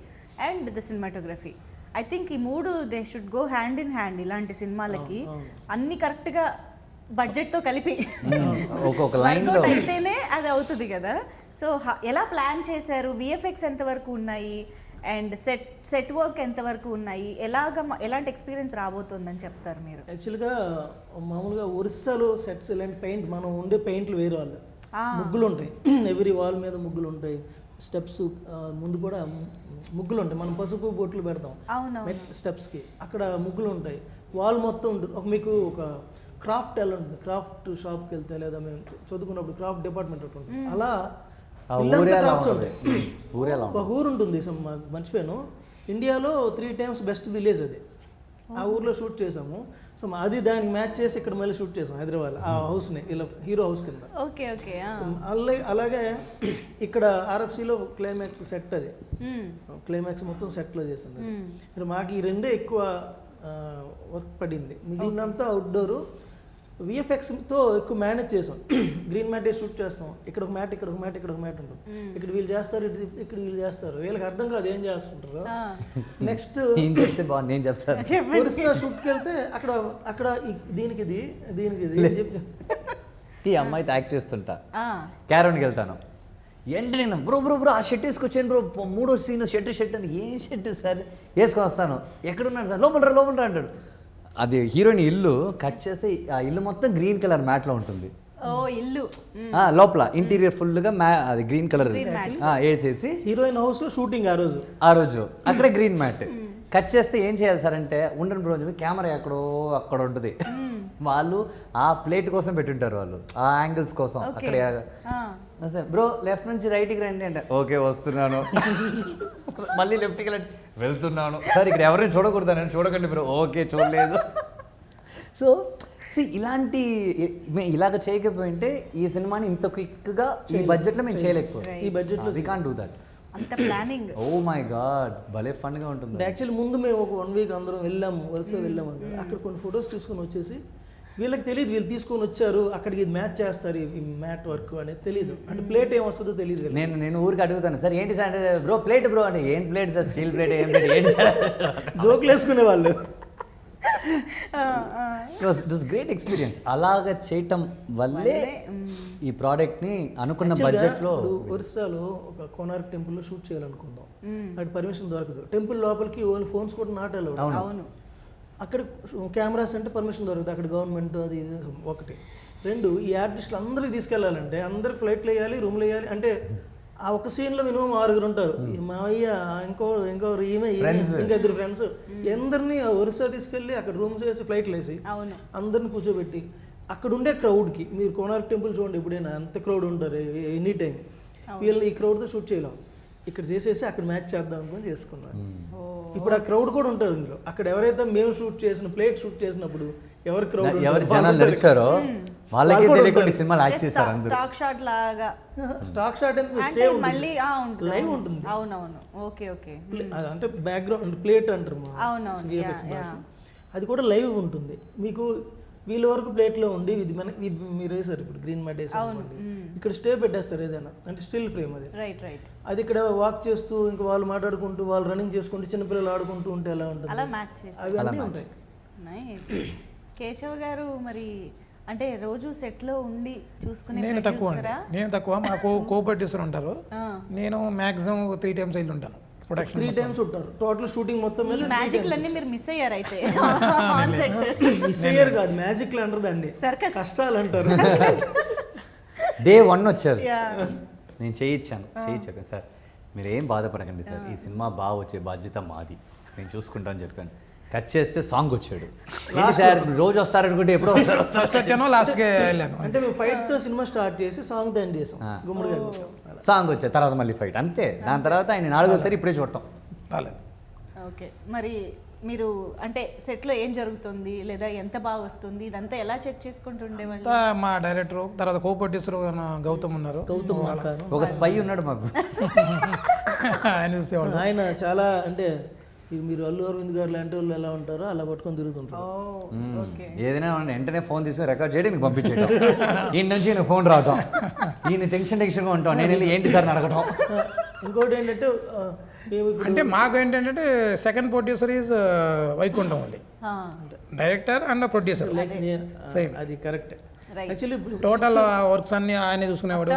A: and the cinematography, I think ఈ 3 they should go hand in hand. ఇలాంటి సినిమాలకి అన్ని కరెక్ట్గా బడ్జెట్తో కలిపి
B: ఒక్కొక్క లైన్లో
A: అయితేనే అది అవుతుంది కదా. సో ఎలా ప్లాన్ చేశారు, విఎఫ్ఎక్స్ ఎంతవరకు ఉన్నాయి, అండ్ సెట్ వర్క్ ఎంతవరకు ఉన్నాయి, ఎలాంటి ఎక్స్పీరియన్స్ రాబోతుందని చెప్తారు మీరు?
C: యాక్చువల్గా మామూలుగా ఒరిస్సాలో సెట్స్ ఇలాంటి పెయింట్, మనం ఉండే పెయింట్లు వేరే వాళ్ళు, ముగ్గులు ఉంటాయి, ఎవ్రీ వాల్ మీద ముగ్గులు ఉంటాయి, స్టెప్స్ ముందు కూడా ముగ్గులు ఉంటాయి, మనం పసుపు బొట్లు పెడతాం
A: అవునవును.
C: స్టెప్స్కి, అక్కడ ముగ్గులు ఉంటాయి, వాల్ మొత్తం ఉంటుంది. మీకు ఒక క్రాఫ్ట్ ఎలా ఉంటుంది, క్రాఫ్ట్ షాప్కి వెళ్తే లేదా మేము చదువుకున్నప్పుడు క్రాఫ్ట్ డిపార్ట్మెంట్ ఒకటి ఉంటుంది, అలా ఇల్లంతా క్రాఫ్ట్స్ ఉంటాయి. ఒక ఊరు ఉంటుంది, మర్చిపోయాను, ఇండియాలో 3 times బెస్ట్ విలేజ్ అది, ఆ ఊర్లో షూట్ చేసాము. సో అది దానికి మ్యాచ్ చేసి ఇక్కడ మళ్ళీ షూట్ చేసాం హైదరాబాద్, ఆ హౌస్ని, ఇలా హీరో హౌస్ కింద.
A: Okay okay.
C: సో అలాగే ఇక్కడ ఆర్ఎఫ్సిలో క్లైమాక్స్ సెట్, అది క్లైమాక్స్ మొత్తం సెట్లో చేసింది. మరి మాకు ఈ రెండే ఎక్కువ వర్క్ పడింది, మిగిలినంతా అవుట్డోరు. విఎఫ్ఎక్స్తో ఎక్కువ మేనేజ్ చేసాం. గ్రీన్ మ్యాట్ షూట్ చేస్తాం, ఇక్కడ ఒక మ్యాట్, ఇక్కడ ఒక మ్యాట్, ఇక్కడ ఒక మ్యాట్ ఉంటుంది, ఇక్కడ వీళ్ళు చేస్తారు, ఇక్కడ వీళ్ళు చేస్తారు, వీళ్ళకి అర్థం కాదు ఏం చేస్తుంటారు. నెక్స్ట్
B: నేను చెప్తాను,
C: ఒరిస్సా షూట్కి వెళ్తే అక్కడ అక్కడ దీనికి ఇది చెప్తా,
B: ఈ అమ్మాయితో యాక్ట్ చేస్తుంటా, క్యారౌండ్కి వెళ్తాను, ఏంటి నేను బ్రో ఆ షర్ట్ వేసుకొచ్చాను బ్రో, 3వ సీన్ షర్ట్ అని, ఏం షర్ట్ సార్ వేసుకొని వస్తాను, ఎక్కడున్నాడు సార్, లోపల అంటాడు. అది హీరోయిన్ ఇల్లు కట్ చేస్తే ఆ ఇల్లు మొత్తం గ్రీన్ కలర్ మ్యాట్లో ఉంటుంది.
A: ఇల్లు
B: లోపల ఇంటీరియర్ ఫుల్గా అది గ్రీన్ కలర్ వేసేసి,
C: హీరోయిన్ హౌస్లో షూటింగ్ ఆ రోజు
B: అక్కడే గ్రీన్ మ్యాట్ కట్ చేస్తే ఏం చేయాలి సార్ అంటే, ఉండను బ్రో చెప్పి కెమెరా అక్కడ ఉంటుంది, వాళ్ళు ఆ ప్లేట్ కోసం పెట్టుంటారు, వాళ్ళు ఆ యాంగిల్స్ కోసం అక్కడ. బ్రో లెఫ్ట్ నుంచి రైట్కి రండి అంటే, ఓకే వస్తున్నాను, మళ్ళీ లెఫ్ట్కి వెళ్తున్నాను సార్, ఇక్కడ ఎవరైనా చూడకూడదు, నేను చూడకండి బ్రో, ఓకే చూడలేదు. సో ఇలాంటి ఇలాగ చేయకపోయింటే ఈ సినిమాని ఇంత క్విక్గా ఈ బడ్జెట్లో మేము చేయలేకపోయాం.
C: ఈ బడ్జెట్లో
B: వి కాంట్ డూ దట్.
A: అంత ప్లానింగ్,
B: ఓ మై గాడ్ భలే ఫన్గా ఉంటుంది.
C: యాక్చువల్లీ ముందు మేము ఒక 1 week అందరం వరుస వెళ్ళాము అక్కడ కొన్ని ఫొటోస్ తీసుకొని వచ్చేసి, వీళ్ళకి తెలియదు వీళ్ళు తీసుకొని వచ్చారు అక్కడికి, ఇది మ్యాచ్ చేస్తారు ఈ మ్యాట్ వర్క్ అనేది తెలియదు, అంటే ప్లేట్ ఏం వస్తుందో తెలియదు.
B: నేను ఊరికి అడుగుతాను సార్ ఏంటి సార్ అంటే, బ్రో ప్లేట్ బ్రో అంటే, ఏం ప్లేట్ సార్, స్టీల్ ప్లేట్ ఏం ప్లేట్ ఏంటి సార్,
C: జోకులు వేసుకునే వాళ్ళు.
B: It was great experience. అలాగ చేయటం వల్లే ఈ ప్రోడక్ట్ని అనుకున్న బడ్జెట్లో.
C: ఒరిస్సాలో ఒక కోనార్క్ టెంపుల్లో షూట్ చేయాలనుకుందాం, అక్కడ పర్మిషన్ దొరకదు, టెంపుల్ లోపలికి ఓన్లీ ఫోన్స్ కూడా నాట్ అలౌడ్.
A: అవును,
C: అక్కడ కెమెరాస్ అంటే పర్మిషన్ దొరకదు, అక్కడ గవర్నమెంట్ అది ఇది ఒకటి. 2 ఈ ఆర్టిస్టులు అందరికి తీసుకెళ్ళాలంటే అందరికి ఫ్లైట్లు వేయాలి, రూమ్లు వేయాలి, అంటే ఆ ఒక సీన్లో మినిమం 6 ఉంటారు, మావయ్య ఇంకో ఈమె ఇంకా 2 ఫ్రెండ్స్, అందరినీ ఒరిస్సా తీసుకెళ్ళి అక్కడ రూమ్స్ వేసి ఫ్లైట్లు వేసి అందరిని కూర్చోబెట్టి అక్కడ ఉండే క్రౌడ్కి, మీరు కోనార్క్ టెంపుల్ చూడండి ఎప్పుడైనా అంత క్రౌడ్ ఉంటారు ఎనీ టైం, వీళ్ళని ఈ క్రౌడ్తో షూట్ చేయలేం, ఇక్కడ చేసేసి అక్కడ మ్యాచ్ చేద్దాం అనుకుని చేసుకున్నారు. ఇప్పుడు ఆ క్రౌడ్ కూడా ఉంటారు ఇందులో, అక్కడ ఎవరైతే మేము షూట్ చేసిన ప్లేట్ షూట్ చేసినప్పుడు ఎవరు క్రౌడ్
B: ఎవరు జనాలు నడిచారో వాళ్ళకి తెలియకుండా సినిమాలు యాక్ట్ చేస్తారు అందరూ.
A: స్టాక్ షాట్ లాగా,
C: స్టాక్ షాట్ అంటే స్టే
A: మళ్ళీ
C: లైవ్ ఉంటుంది.
A: అవునవును, ఓకే ఓకే,
C: అంటే బ్యాక్గ్రౌండ్ ప్లేట్ అంటారు, అది కూడా లైవ్ ఉంటుంది. మీకు వీళ్ళ వరకు ప్లేట్లో ఉండి ఇది మీరు వేసారు ఇప్పుడు గ్రీన్ మ్యాట్ వేసారు, ఇక్కడ స్టే పెట్టేస్తారు ఏదైనా, అంటే స్టిల్ ఫ్రేమ్ అది. అది ఇక్కడ వాక్ చేస్తూ ఇంకా వాళ్ళు మాట్లాడుకుంటూ వాళ్ళు రన్నింగ్ చేసుకుంటూ చిన్నపిల్లలు ఆడుకుంటూ ఉంటే ఎలా ఉంటుంది, అవి అన్నీ ఉంటాయి.
A: కేశవ్ గారు మరి అంటే రోజు సెట్ లో ఉండి చూసుకునే,
D: నేను తక్కువ మా కో ప్రొడ్యూసర్ ఉంటారు, నేను మాక్సిమం 3 times వెళ్ళి ఉంటాను ప్రొడక్షన్.
C: 3 times ఉంటారు టోటల్ షూటింగ్ మొత్తం మీద.
A: మ్యాజిక్ లన్నీ మీరు మిస్ అయ్యారు అయితే,
C: మిస్ అయ్యారు కాదు, మ్యాజిక్లు అంటారు దాన్ని, కష్టాలు అంటారు.
B: Day 1 వచ్చారు, నేను చేయించాను సార్, మీరు ఏం బాధపడకండి సార్, ఈ సినిమా బాగా వచ్చే బాధ్యత మాది, నేను చూసుకుంటాను చెప్పాను. కట్ చేస్తే సాంగ్ వచ్చాడు, ఏంటి సార్ రోజు వస్తారనుకుంటే ఎప్పుడో వస్తారు,
D: ఫస్ట్ వచ్చాను లాస్ట్కి వెళ్ళాను.
C: అంటే మేము ఫైట్తో సినిమా స్టార్ట్ చేసి సాంగ్తో ఎండ్ చేసాం,
B: సాంగ్ వచ్చే తర్వాత మళ్ళీ ఫైట్ అంతే. దాని తర్వాత ఆయన 4వసారి ఇప్పుడే చూడటం.
A: ఓకే, మరి మీరు అంటే సెట్లో ఏం జరుగుతుంది లేదా ఎంత బాగా వస్తుంది ఇదంతా ఎలా చెక్ చేసుకుంటుండేవాళ్ళు?
D: మా డైరెక్టర్ తర్వాత కో ప్రొడ్యూసర్ గౌతమ్ ఉన్నారు,
B: ఒక స్పై ఉన్నాడు మాకు,
D: ఆయన చూసేవాడు.
C: ఆయన చాలా అంటే మీరు అల్లు అరవింద్ గారు లాంటి వాళ్ళు ఎలా ఉంటారో అలా పట్టుకొని తిరుగుతుంటారు.
B: ఏదైనా వెంటనే ఫోన్ తీసుకుని రికార్డ్ చేయడానికి పంపించేయడం, ఈయన నుంచి నేను ఫోన్ రావటం, ఈయన టెన్షన్గా ఉంటాం, నేను వెళ్ళి ఏంటి సార్ అడగటం.
C: ఇంకోటి ఏంటంటే
D: అంటే మాకు ఏంటంటే సెకండ్ ప్రొడ్యూసర్ ఈజ్ వైకుంఠం అండి, డైరెక్టర్ అండ్ ప్రొడ్యూసర్ సేమ్,
C: అది కరెక్ట్.
A: యాక్చువల్లీ
D: టోటల్ వర్క్స్ అన్ని ఆయన చూసుకునేవాడు,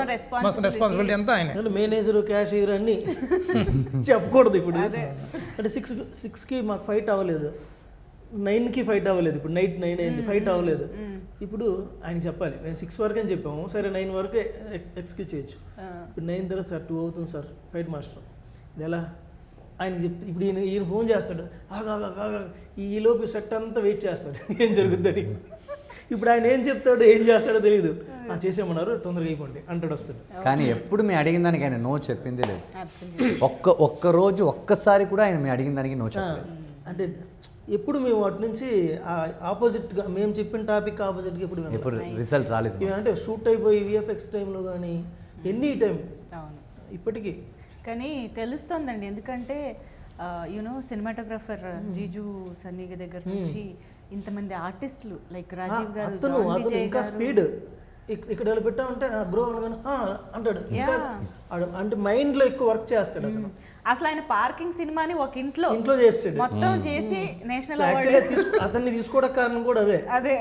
D: మొత్తం రెస్పాన్సిబిలిటీ అంతా ఆయన,
C: మేనేజర్ క్యాషియర్ అన్ని చెప్పకూడదు ఇప్పుడు. అంటే 6కి మాకు ఫైట్ అవ్వలేదు, 9కి ఫైట్ అవ్వలేదు, ఇప్పుడు నైట్ 9 అయింది, ఫైట్ అవ్వలేదు. ఇప్పుడు ఆయన చెప్పాలి మేము 6 వరకు అని చెప్పాము, సరే 9 వరకు ఎక్స్క్యూజ్ చేయొచ్చు. ఇప్పుడు 9 తర్వాత సార్ 2 అవుతుంది సార్ ఫైట్ మాస్టర్, ఇది ఎలా ఆయన చెప్తే ఇప్పుడు ఈయన ఫోన్ చేస్తాడు, ఆగా ఈలోపు సెట్ అంతా వెయిట్ చేస్తాడు ఏం జరుగుతుంది. ఇప్పుడు ఆయన ఏం చెప్తాడో ఏం చేస్తాడో తెలియదు, చేసేమన్నారు తొందరగా అయిపోండి అంటాడు, వస్తాడు.
B: కానీ ఎప్పుడు మేము అడిగిన దానికి ఆయన నో చెప్పిందే లేదు. ఒక్క రోజు ఒక్కసారి కూడా ఆయన మేము అడిగిన దానికి నో చెప్పలేదు.
C: అంటే ఎప్పుడు మేము అటు నుంచి ఆపోజిట్గా మేము చెప్పిన టాపిక్ ఆపోజిట్గా ఎప్పుడు
B: రిజల్ట్ రాలేదు.
C: అంటే షూట్ అయిపోయి విఎఫ్ఎక్స్ టైంలో కానీ ఎనీ టైం ఇప్పటికీ.
A: కానీ తెలుస్తుందండి, ఎందుకంటే యూనో సినిమాటోగ్రఫర్ జీజు సన్నీగ దగ్గర నుంచి ఇంతమంది ఆర్టిస్టులు లైక్ రాజీవ్ గారు,
C: అతను ఇంకా స్పీడ్ ఇక్కడ ఇలా పెట్టా ఉంటే బ్రో అంటాడు, అంటే మైండ్ లో ఎక్కువ వర్క్ చేస్తాడు అతను.
A: అసలు ఆయన పార్కింగ్ సినిమాని ఒక ఇంట్లో
C: చేస్తాడు
A: మొత్తం చేసి నేషనల్
C: అతన్ని తీసుకోవడం కారణం కూడా అదే.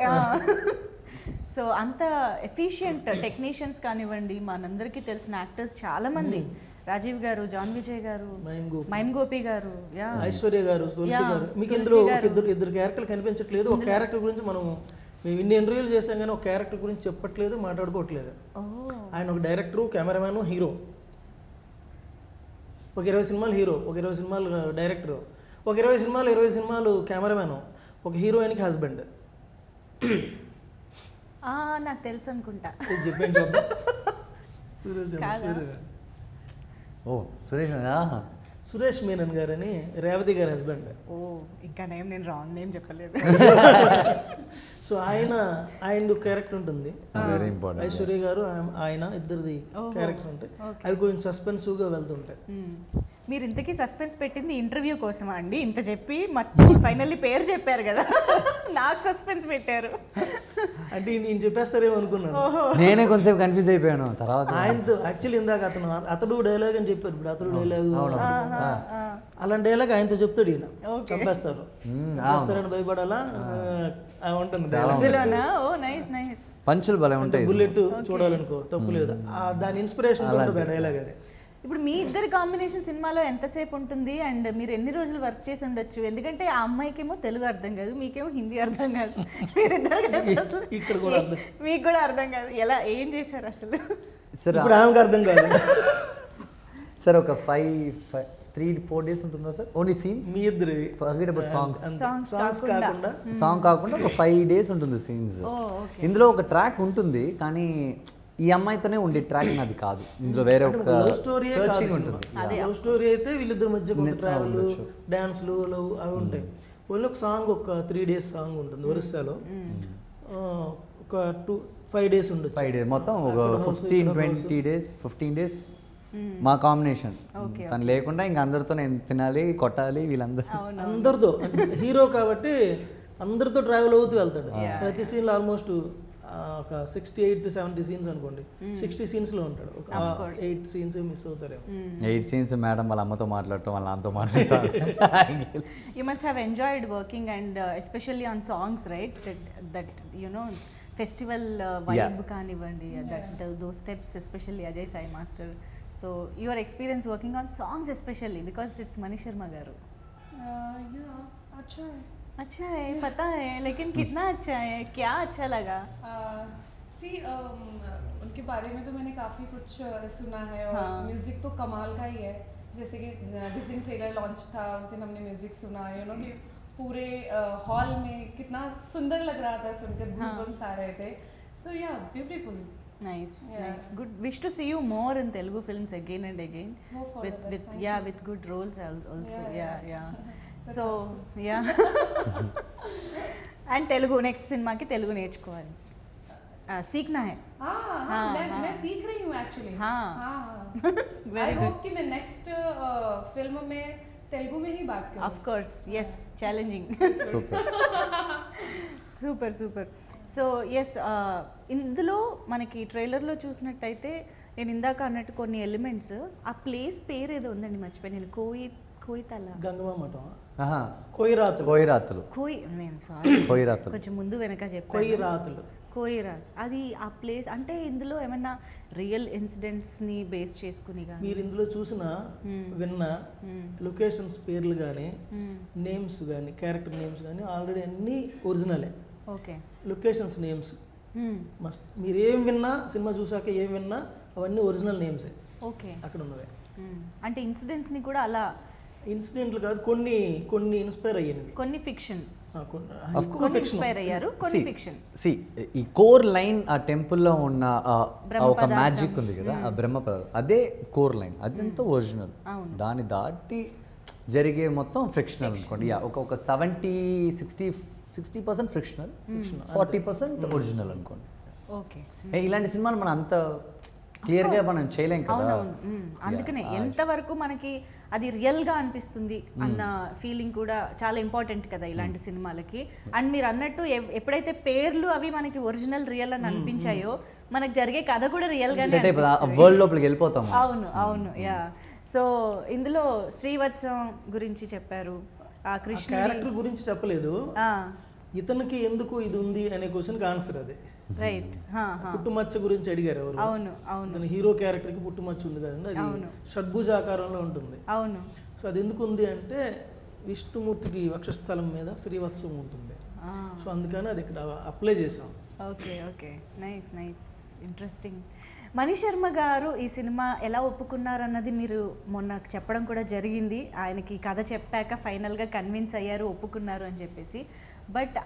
A: సో అంత ఎఫిషియంట్ టెక్నీషియన్స్ కానివ్వండి, మనందరికీ తెలిసిన యాక్టర్స్ చాలా మంది, రాజీవ్ గారు, జాన్ విజయ్ గారు, మైమ్ గోపి గారు,
C: ఐశ్వర్య గారు, తులసి గారు. మీకు ఇందులో ఇద్దరు క్యారెక్టర్లు కనిపించట్లేదు. ఒక క్యారెక్టర్ గురించి మేము ఇన్ని ఇంటర్వ్యూలు చేసాం కానీ ఒక క్యారెక్టర్ గురించి చెప్పట్లేదు, మాట్లాడుకోవట్లేదు. ఆయన ఒక డైరెక్టరు, కెమెరామ్యాను, హీరో. ఒక 20 సినిమాలు హీరో, ఒక 20 సినిమాలు డైరెక్టరు, ఒక 20 సినిమాలు కెమెరామ్యాను, ఒక హీరోయిన్కి హస్బెండ్.
A: నాకు తెలుసు అనుకుంటా.
C: చెప్పండి సురేష్ మీనన్ గారని రేవతి గారి హస్బెండ్.
A: ఇంకా నేను రాంగ్ నేమ్ చెప్పలేదు.
C: సో ఆయనది క్యారెక్టర్ ఉంటుంది, ఐశ్వర్య గారు ఆయన ఇద్దరిది క్యారెక్టర్ ఉంటాయి. అవి కొంచెం సస్పెన్సివ్గా వెళ్తుంటాయి.
A: మీరు ఇంతకీ సస్పెన్స్ పెట్టింది ఇంటర్వ్యూ కోసమా అండి? ఇంత చెప్పి మొత్తం ఫైనల్లీ పేరు చెప్పారు కదా, నాకు సస్పెన్స్ పెట్టారు
C: అంటే నేను చెప్పేస్తారేమో అనుకున్నాను.
B: నేనే కొంచెం కన్ఫ్యూజ్ అయిపోయాను తర్వాత.
C: ఆయనతో యాక్చువల్లీ ఇందాక అతడు డైలాగ్ అని చెప్పారు, ఇప్పుడు అతడు డైలాగ్ అలాంటి డైలాగ్ ఆయనతో చెప్తాడు, ఈయన చంపేస్తారని భయపడాలా ఉంటుంది.
B: పంచులు భలే ఉంటాయి,
C: బుల్లెట్ చూడాలనుకో తప్పు లేదు, దాని ఇన్స్పిరేషన్ ఉంటుంది ఆ డైలాగ్. అది
A: ఇప్పుడు మీ ఇద్దరి కాంబినేషన్ సినిమాలో ఎంతసేపు ఉంటుంది అండ్ మీరు ఎన్ని రోజులు వర్క్ చేసి ఉండొచ్చు? ఎందుకంటే ఆ అమ్మాయికేమో తెలుగు అర్థం కాదు, మీకేమో హిందీ అర్థం కాదు, మీరిద్దరు మీకు కూడా అర్థం కాదు, ఎలా ఏం చేశారు అసలు?
C: ఇప్పుడు ఆమెకు అర్థం కాదు.
B: సార్ ఒక 3-4 days ఉంటుందా సార్ ఓన్లీ సీన్స్?
C: మీ ఇద్దరు
B: సాంగ్ కాకుండా ఒక 5 days ఉంటుంది సీన్స్. ఇందులో ఒక ట్రాక్ ఉంటుంది కానీ ఈ అమ్మాయితోనే ఉండే ట్రాక్ అది కాదు, ఇందులో వేరే ఒక
C: లవ్ స్టోరీ ఉంటుంది. లవ్ స్టోరీ అయితే వీళ్ళిద్దరి మధ్య కొంత ట్రావెల్, డాన్స్లు, లవ్ అవి ఉంటాయి. ఓన్లీ ఒక సాంగ్, ఒక 3 days సాంగ్ ఉంటుంది ఒరిస్సాలో, ఒక 5 days ఉంటుంది.
B: 5 days మొత్తం ఒక 15 days మా కాంబినేషన్. తను లేకుండా ఇంకా అందరితో నేను తినాలి, కొట్టాలి, అందరితో
C: హీరో కాబట్టి అందరితో ట్రావెల్ అవుతూ వెళ్తాడు. ప్రతి సీన్లో ఆల్మోస్ట్ ఒక 68-70 సీన్స్ అనుకోండి, 60 సీన్స్లో ఉంటాడు. ఒక 8 సీన్స్ మిస్ అవుతారేమో.
B: 8 సీన్స్ మేడం వాళ్ళ అమ్మతో మాట్లాడటం, వాళ్ళ నాన్నతో మాట్లాడటం.
A: You must have enjoyed working and especially on songs, right? That you know festival vibe కానివ్వండి, those steps especially Ajay Sai Master. So your experience working on songs especially because it's Manish Sharma garu.
E: Yeah, अच्छा है.
A: अच्छा है, पता है, लेकिन कितना अच्छा है, क्या अच्छा लगा?
E: उनके बारे में तो मैंने काफ़ी कुछ सुना है और म्यूज़िक तो कमाल का ही है. जैसे कि जिस दिन ट्रेलर लॉन्च था उस दिन हमने म्यूज़िक सुना, यू नो कि पूरे हॉल में कितना सुंदर लग रहा था, सुनकर गूज़बम्स आ रहे थे. So yeah, beautiful.
A: Nice. Good. Wish to see you more in Telugu films again and again. With good roles also. Yeah. So and Telugu next cinema की तेलुगु నేర్చుకోవాలి, सीखना है.
E: मैं सीख रही हूँ एक्चुअली. I hope कि मैं नेक्स्ट फिल्म में तेलुगु में ही बात करूँ.
A: Of course, yes, challenging. Super. So yes, ఇందులో మనకి ట్రైలర్లో చూసినట్టయితే నేను ఇందాక అన్నట్టు కొన్ని ఎలిమెంట్స్, ఆ ప్లేస్ పేరు ఏదో ఉందండి, మర్చిపోయాను. కోయితల
C: గంగమ్మ మఠం,
B: కోయిరాతులు
A: నేను సారీ
B: కోయిరాతులు
A: కొంచెం ముందు వెనక చెప్పాను. కోయిరాజ్ అది ఆ ప్లేస్ అంటే ఇందులో ఏమైనా రియల్ ఇన్సిడెంట్స్ని బేస్ చేసుకుని కానీ
C: మీరు ఇందులో చూసిన విన్న లొకేషన్స్ పేర్లు కానీ నేమ్స్ కానీ క్యారెక్టర్ నేమ్స్ కానీ ఆల్రెడీ అన్నీ ఒరిజినలే.
A: ఓకే.
C: లొకేషన్స్ నేమ్స్ మస్ట్ మీరు ఏం విన్నా సినిమా చూసాక ఏం విన్నా అవన్నీ ఒరిజినల్ నేమ్సే.
A: ఓకే.
C: అక్కడ ఉన్నవే.
A: అంటే ఇన్సిడెంట్స్ని కూడా అలా
C: ఇన్సిడెంట్లు కాదు, కొన్ని ఇన్స్పైర్ అయ్యేవి,
A: కొన్ని ఫిక్షన్,
B: కొన్ని
A: ఇన్స్పైర్ అయ్యారు, కొన్ని ఫిక్షన్.
B: ఈ కోర్ లైన్ ఆ టెంపుల్లో ఉన్న ఒక మ్యాజిక్ ఉంది కదా, ఆ బ్రహ్మ పదార్థం, అదే కోర్ లైన్, అదంతా ఒరిజినల్. దాన్ని దాటి జరిగే మొత్తం ఫ్రిక్షనల్ అనుకోండి. ఒక 70-60% ఫ్రిక్షనల్, 40% ఒరిజినల్ అనుకోండి.
A: ఓకే.
B: ఇలాంటి సినిమాలు మనం అంత క్లియర్గా మనం చేయలేం కదా.
A: అందుకనే ఎంతవరకు మనకి అది రియల్గా అనిపిస్తుంది అన్న ఫీలింగ్ కూడా చాలా ఇంపార్టెంట్ కదా ఇలాంటి సినిమాలకి. అండ్ మీరు అన్నట్టు ఎప్పుడైతే పేర్లు అవి మనకి ఒరిజినల్ రియల్ అని అనిపించాయో మనకు జరిగే కథ కూడా రియల్గానే
B: వరల్డ్ లోపలికి వెళ్ళిపోతాం.
A: అవును అవును యా. సో ఇందులో శ్రీవత్సం గురించి చెప్పారు, ఆ కృష్ణ
C: క్యారెక్టర్ గురించి చెప్పలేదు. ఇతనికి ఎందుకు ఇది ఉంది అనే క్వశ్చన్కి ఆన్సర్ అదే.
A: రైట్.
C: పుట్టుమచ్చ గురించి అడిగారు ఎవరు.
A: అవును అవును.
C: తన హీరో క్యారెక్టర్కి పుట్టుమచ్చ ఉంది కదండి, అది షడ్భుజ ఆకారంలో ఉంటుంది.
A: అవును.
C: సో అది ఎందుకు ఉంది అంటే విష్ణుమూర్తికి వక్షస్థలం మీద శ్రీవత్సం ఉంటుంది. సో అందుకని అది ఇక్కడ అప్లై చేసాం.
A: Okay okay. Nice nice, interesting. Mani Sharma గారు ఈ సినిమా ఎలా ఒప్పుకున్నారన్నది మీరు మొన్న చెప్పడం కూడా జరిగింది. ఆయనకి కథ చెప్పాక ఫైనల్గా కన్విన్స్ అయ్యారు, ఒప్పుకున్నారు అని చెప్పేసి. బట్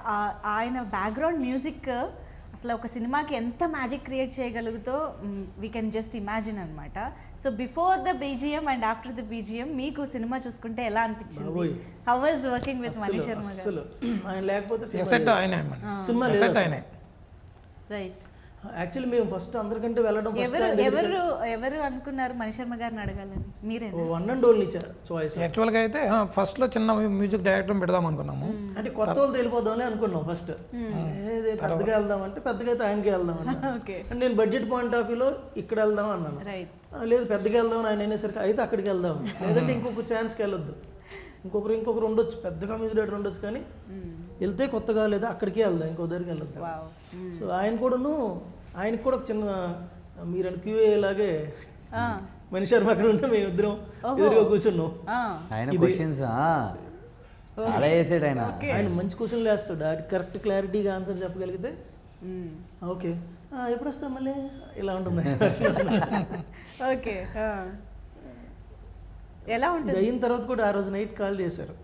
A: ఆయన బ్యాక్గ్రౌండ్ మ్యూజిక్ అసలు ఒక సినిమాకి ఎంత magic create చేయగలుగుతో we can just imagine అనమాట. So before the BGM and after the BGM మీకు సినిమా చూసుకుంటే ఎలా అనిపించింది? How was working with Mani Sharma గారు?
C: ఆయన లేకపోతే
A: సినిమా రైట్.
C: యాక్చువల్లీ మేము ఫస్ట్ అందరికంటే వెళ్ళడం
A: ఎవరు అనుకున్నారు మణిశర్మ గారిని అడగాలని? మీరే
C: వన్ అండ్ ఓన్లీ చాయిస్.
D: యాక్చువల్గా అయితే ఫస్ట్లో చిన్న మ్యూజిక్ డైరెక్టర్ పెడదాం అనుకున్నాము.
C: అంటే కొత్త వాళ్ళు వెళ్ళిపోదామని అనుకున్నాం ఫస్ట్. పెద్దగా వెళ్దాం అంటే పెద్దగా అయితే ఆయనకి వెళ్దాం అన్నా. నేను బడ్జెట్ పాయింట్ ఆఫ్ వ్యూలో ఇక్కడ వెళ్దాం అన్నాను. లేదు పెద్దగా వెళ్దాం ఆయన అనేసరికి అయితే అక్కడికి వెళ్దాం, లేదంటే ఇంకొక ఛాన్స్కి వెళ్ళొద్దు, ఇంకొకరు ఉండొచ్చు, పెద్దగా మ్యూజిక్ డైరెక్టర్ ఉండొచ్చు, కానీ వెళ్తే కొత్తగా లేదా అక్కడికే వెళ్దాం, ఇంకో దగ్గరికి వెళ్ళొద్దు. సో ఆయనకు కూడా ఒక చిన్న మీరు క్యూఏ లాగే మణిశర్మ అక్కడ ఉంటే మేము ఇద్దరం ఎదురుగా కూర్చున్నాం. ఆయన మంచి క్వశ్చన్లు వేస్తాడు, అది కరెక్ట్ క్లారిటీగా ఆన్సర్ చెప్పగలిగితే ఓకే ఎప్పుడు వస్తాం మళ్ళీ ఇలా ఉంటుంది.
A: ఓకే. ఎలా ఉంటుంది?
C: అయిన తర్వాత కూడా ఆ రోజు నైట్ కాల్ చేశారు,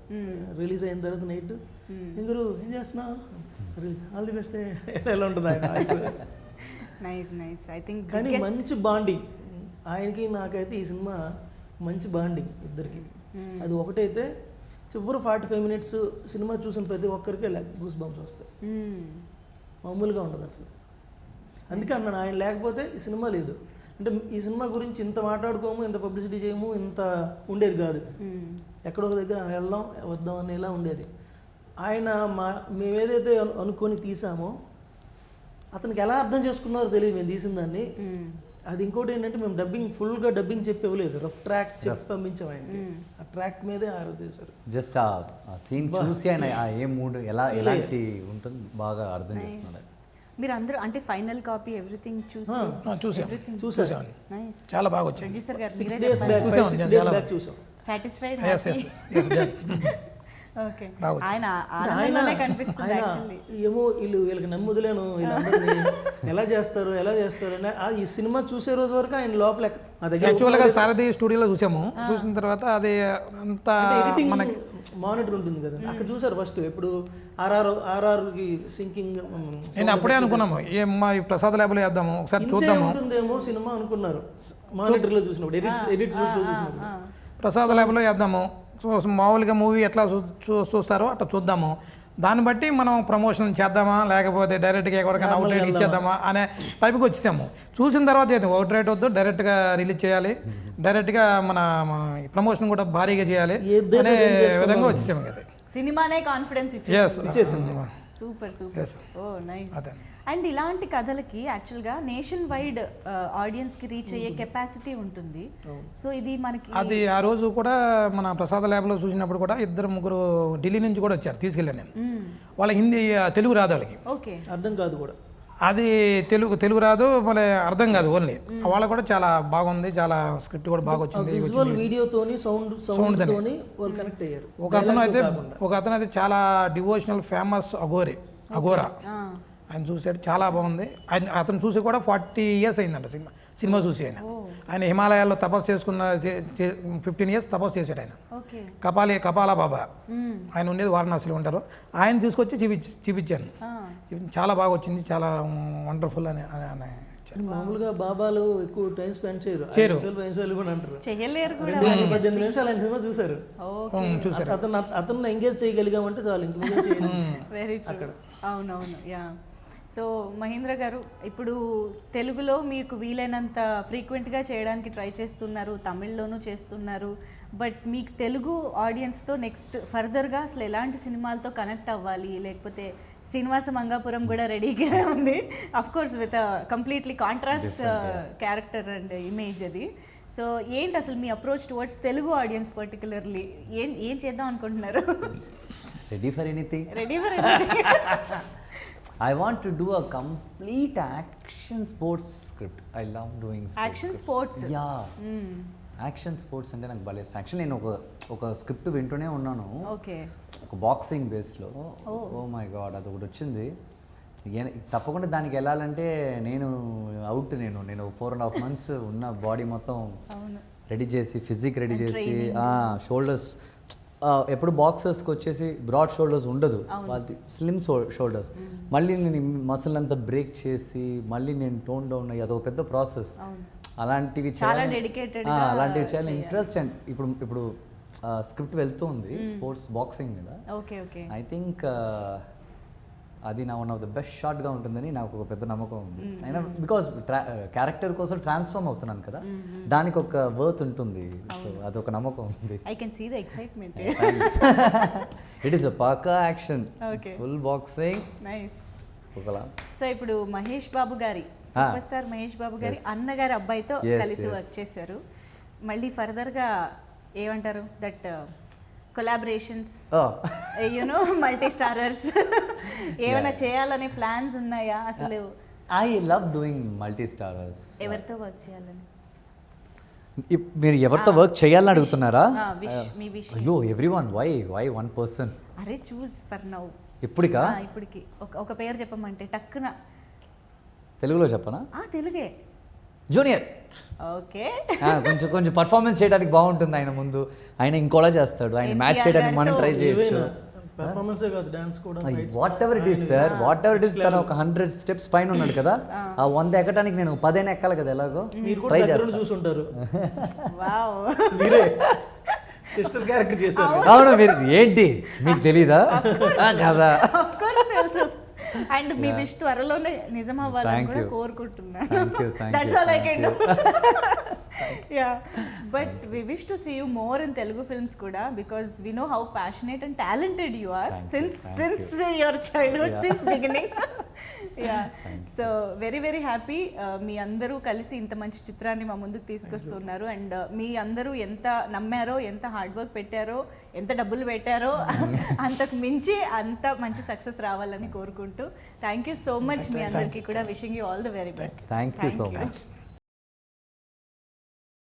C: రిలీజ్ అయిన తర్వాత నైట్, ఇంగురు ఏం చేస్తున్నావు, ఆల్ ది బెస్ట్, ఎలా ఉంటుంది ఆయన voice.
A: Nice nice. I think
C: కానీ మంచి బాండింగ్ ఆయనకి నాకైతే ఈ సినిమా మంచి బాండింగ్ ఇద్దరికి. అది ఒకటైతే చివరి 45 minutes సినిమా చూసిన ప్రతి ఒక్కరికి గూస్ బంప్స్ వస్తాయి, మామూలుగా ఉంటుంది అసలు. అందుకే అన్నాను ఆయన లేకపోతే ఈ సినిమా లేదు. అంటే ఈ సినిమా గురించి ఇంత మాట్లాడుకోము, ఇంత పబ్లిసిటీ చేయము, ఇంత ఉండేది కాదు. ఎక్కడో ఒక దగ్గర వెళ్దాం వద్దాం అనేలా ఉండేది. ఆయన మేమేదైతే అనుకొని తీసామో అతనికి ఎలా అర్థం చేసుకున్నారో తెలియదు మేము తీసిన దాన్ని. అది ఇంకోటి ఏంటంటే మేము ఫుల్గా డబ్బింగ్ చెప్పి ఇవ్వలేదు, రఫ్ ట్రాక్ చెప్పి పంపించాం ఆయనకి. ఆ ట్రాక్ మీదే ఆరో చేశారు.
B: జస్ట్ ఆ సీన్ చూసి ఆయన ఏ మూడ్ ఎలాంటి ఉంటుంది బాగా అర్థం చేసుకున్నాడు.
A: మీరు అందరూ అంటే ఫైనల్ కాపీ ఎవ్రీథింగ్
C: చూసాం.
D: చాలా బాగా వచ్చింది.
A: ప్రొడ్యూసర్ గారు
C: 6 days back చూసాం.
A: సాటిస్ఫైడ్? ఓకే. ఆయన
C: ఏమో వీళ్ళకి నమ్ముదులేను, వీళ్ళందరినీ ఎలా చేస్తారు అని ఈ సినిమా చూసే రోజు వరకు ఆయన లోపల
D: యాక్చువల్గా సారథి స్టూడియోలో చూసాము. చూసిన తర్వాత అది అంతా
C: మనకి మానిటర్ ఉంటుంది కదా, అక్కడ చూసారు ఫస్ట్. ఎప్పుడు ఆర్ఆర్కి సింకింగ్
D: నేను అప్పుడే అనుకున్నాము ఏమ్మా ఈ ప్రసాద్ ల్యాబ్లో వేద్దాము ఒకసారి చూద్దాము
C: ఉంటుందేమో సినిమా అనుకున్నారు. మానిటర్లో చూసినప్పుడు ఎడిట్ చూసినప్పుడు
D: ప్రసాద్ ల్యాబ్లో వేద్దాము, మామూలుగా మూవీ ఎట్లా చూస్తారో అట్లా చూద్దాము, దాన్ని బట్టి మనం ప్రమోషన్ చేద్దామా లేకపోతే డైరెక్ట్గా ఎక్కడికైనా అవుట్ రేట్ ఇచ్చేద్దామా అనే టైప్కి వచ్చేసాము. చూసిన తర్వాత అయితే అవుట్ రేట్ వద్దు, డైరెక్ట్గా రిలీజ్ చేయాలి, డైరెక్ట్గా మన ప్రమోషన్ కూడా భారీగా చేయాలి అనే విధంగా వచ్చేసాము కదా.
A: సినిమానే కాన్ఫిడెన్స్
C: ఇచ్చేసింది.
A: Super super. Oh nice. And ఇలాంటి కథలకి యాక్చువల్గా నేషన్ వైడ్ ఆడియన్స్కి రీచ్ అయ్యే కెపాసిటీ ఉంటుంది. సో ఇది మనకి
D: అది ఆ రోజు కూడా మన ప్రసాద్ ల్యాబ్లో చూసినప్పుడు కూడా 2-3 ఢిల్లీ నుంచి కూడా వచ్చారు, తీసుకెళ్ళాను నేను. వాళ్ళ హిందీ తెలుగు రాదు వాళ్ళకి,
A: ఓకే,
C: అర్థం కాదు కూడా.
D: అది తెలుగు రాదు మళ్ళీ అర్థం కాదు ఓన్లీ వాళ్ళకు కూడా చాలా బాగుంది, చాలా స్క్రిప్ట్ కూడా బాగా వచ్చింది.
C: విజువల్ వీడియోతోని సౌండ్ తోని వాళ్ళు కనెక్ట్ అయ్యారు.
D: ఒక అతను అయితే చాలా డివోషనల్ ఫేమస్ అఘోరా ఆయన చూసాడు, చాలా బాగుంది. అతను చూసి కూడా 40 years అయిందంట సినిమా చూసి. ఆయన హిమాలయాల్లో తపస్సు చేసుకున్న 15 years తపస్సు చేశాడు ఆయన. కపాల బాబా ఆయన ఉండేది వారణాసిలో ఉంటారు. ఆయన తీసుకొచ్చి చూపించాను. చాలా బాగా వచ్చింది, చాలా వండర్ఫుల్ అని
C: మామూలుగా బాబాలు ఎక్కువ టైం స్పెండ్ చేయరు కూడా అంటారు. 18 నిమిషాలు ఆయన సినిమా చూసారు. అతను ఎంగేజ్ చేయగలిగామంటే చాలు, ఇంక
A: అవునవును. యా. సో మహేంద్ర గారు, ఇప్పుడు తెలుగులో మీకు వీలైనంత ఫ్రీక్వెంట్గా చేయడానికి ట్రై చేస్తున్నారు, తమిళ్లోనూ చేస్తున్నారు. బట్ మీకు తెలుగు ఆడియన్స్తో నెక్స్ట్ ఫర్దర్గా అసలు ఎలాంటి సినిమాలతో కనెక్ట్ అవ్వాలి, లేకపోతే శ్రీనివాస మంగాపురం కూడా రెడీగా ఉంది, of course with completely contrast character and image అది. సో ఏంటి అసలు మీ approach towards Telugu audience particularly ఏం చేద్దాం అనుకుంటున్నారు?
B: Ready for anything. I want to do a complete action sports script. I love doing sports.
A: Action sports?
B: Yeah. Action sports అంటే నాకు భలే ఇష్టం. యాక్చువల్లీ నేను ఒక స్క్రిప్ట్ వింటూనే ఉన్నాను. ఒక బాక్సింగ్ బేస్లో. ఓ మై గాడ్, అది ఒకటి వచ్చింది. తప్పకుండా దానికి వెళ్ళాలంటే నేను 4.5 months ఉన్న బాడీ మొత్తం రెడీ చేసి, ఫిజిక్ రెడీ చేసి, షోల్డర్స్ ఎప్పుడు బాక్సర్స్కి వచ్చేసి బ్రాడ్ షోల్డర్స్ ఉండదు, వాళ్ళది స్లిమ్ షోల్డర్స్. మళ్ళీ నేను మసిల్ అంతా బ్రేక్ చేసి మళ్ళీ నేను టోన్ డౌన్ అయ్యి అదొక పెద్ద ప్రాసెస్. అలాంటివి చాలా ఇంట్రెస్ట్. అండ్ ఇప్పుడు స్క్రిప్ట్ వెళ్తూ ఉంది స్పోర్ట్స్ బాక్సింగ్ మీద. ఐ థింక్ అది నా వన్ ఆఫ్ ద బెస్ట్ షాట్గా ఉంటుందని నాకు ఒక పెద్ద నమ్మకం ఉంది. అయినా బికాస్ క్యారెక్టర్ కోసం ట్రాన్స్ఫార్మ్ అవుతున్నాను కదా, దానికి ఒక వర్త్ ఉంటుంది. సో అదొక నమ్మకం ఉంది.
A: I can see the excitement.
B: It is a పక్కా యాక్షన్, ఫుల్ బాక్సింగ్.
A: నైస్.
B: ఒకలా.
A: సో ఇప్పుడు మహేష్ బాబు గారి, సూపర్ స్టార్ మహేష్ బాబు గారి అన్నగారి అబ్బాయితో కలిసి వర్క్ చేశారు. మళ్ళీ ఫర్దర్గా ఏమంటారు that collaborations, you know multi starrers ఏమైనా చేయాలనే ప్లాన్స్ ఉన్నాయా అసలు?
B: I love doing multi starrers.
A: ఎవరితో వర్క్ చేయాలని?
B: మీరు ఎవరితో వర్క్ చేయాలని అడుగుతున్నారా?
A: అయ్యో,
B: ఎవ్రీవన్. Why one person?
A: అరే చూస్ ఫర్ నౌ.
B: ఇప్పటికి
A: ఒక పేరు చెప్పమంటే టక్కున.
B: తెలుగులో చెప్పనా?
A: తెలుగే.
B: జూనియర్.
A: ఓకే.
B: కొంచెం పర్ఫార్మెన్స్ చేయడానికి బాగుంటుంది ఆయన ముందు. ఆయన ఇంకోలా చేస్తాడు, ఆయన మ్యాచ్ చేయడానికి మనం ట్రై చేయొచ్చు. What ever it is sir, what ever it is. తను ఒక 100 steps పైన ఉన్నాడు కదా, ఆ 100 ఎక్కడానికి నేను 10 ఎక్కాలి కదా. ఎలాగో ట్రై చూసుంటారు. అవును, మీరు ఏంటి మీకు తెలీదా కదా?
A: అండ్ మీ విష్ త్వరలోనే నిజం అవ్వాలని కూడా కోరుకుంటున్నాను. That's all I can do. Yeah, but we wish to see you more in Telugu films కూడా, because we know how passionate and talented you are since your childhood, since beginning. Yeah, so very very happy మీ అందరూ కలిసి ఇంత మంచి చిత్రాన్ని మా ముందుకు తీసుకొస్తున్నారు. అండ్ మీ అందరూ ఎంత నమ్మారో, ఎంత హార్డ్ వర్క్ పెట్టారో, ఎంత డబ్బులు పెట్టారో అంతకు మించి అంత మంచి సక్సెస్ రావాలని కోరుకుంటూ థ్యాంక్ యూ సో మచ్. మీ అందరికీ కూడా wishing you all the very best.
B: Thank you so much.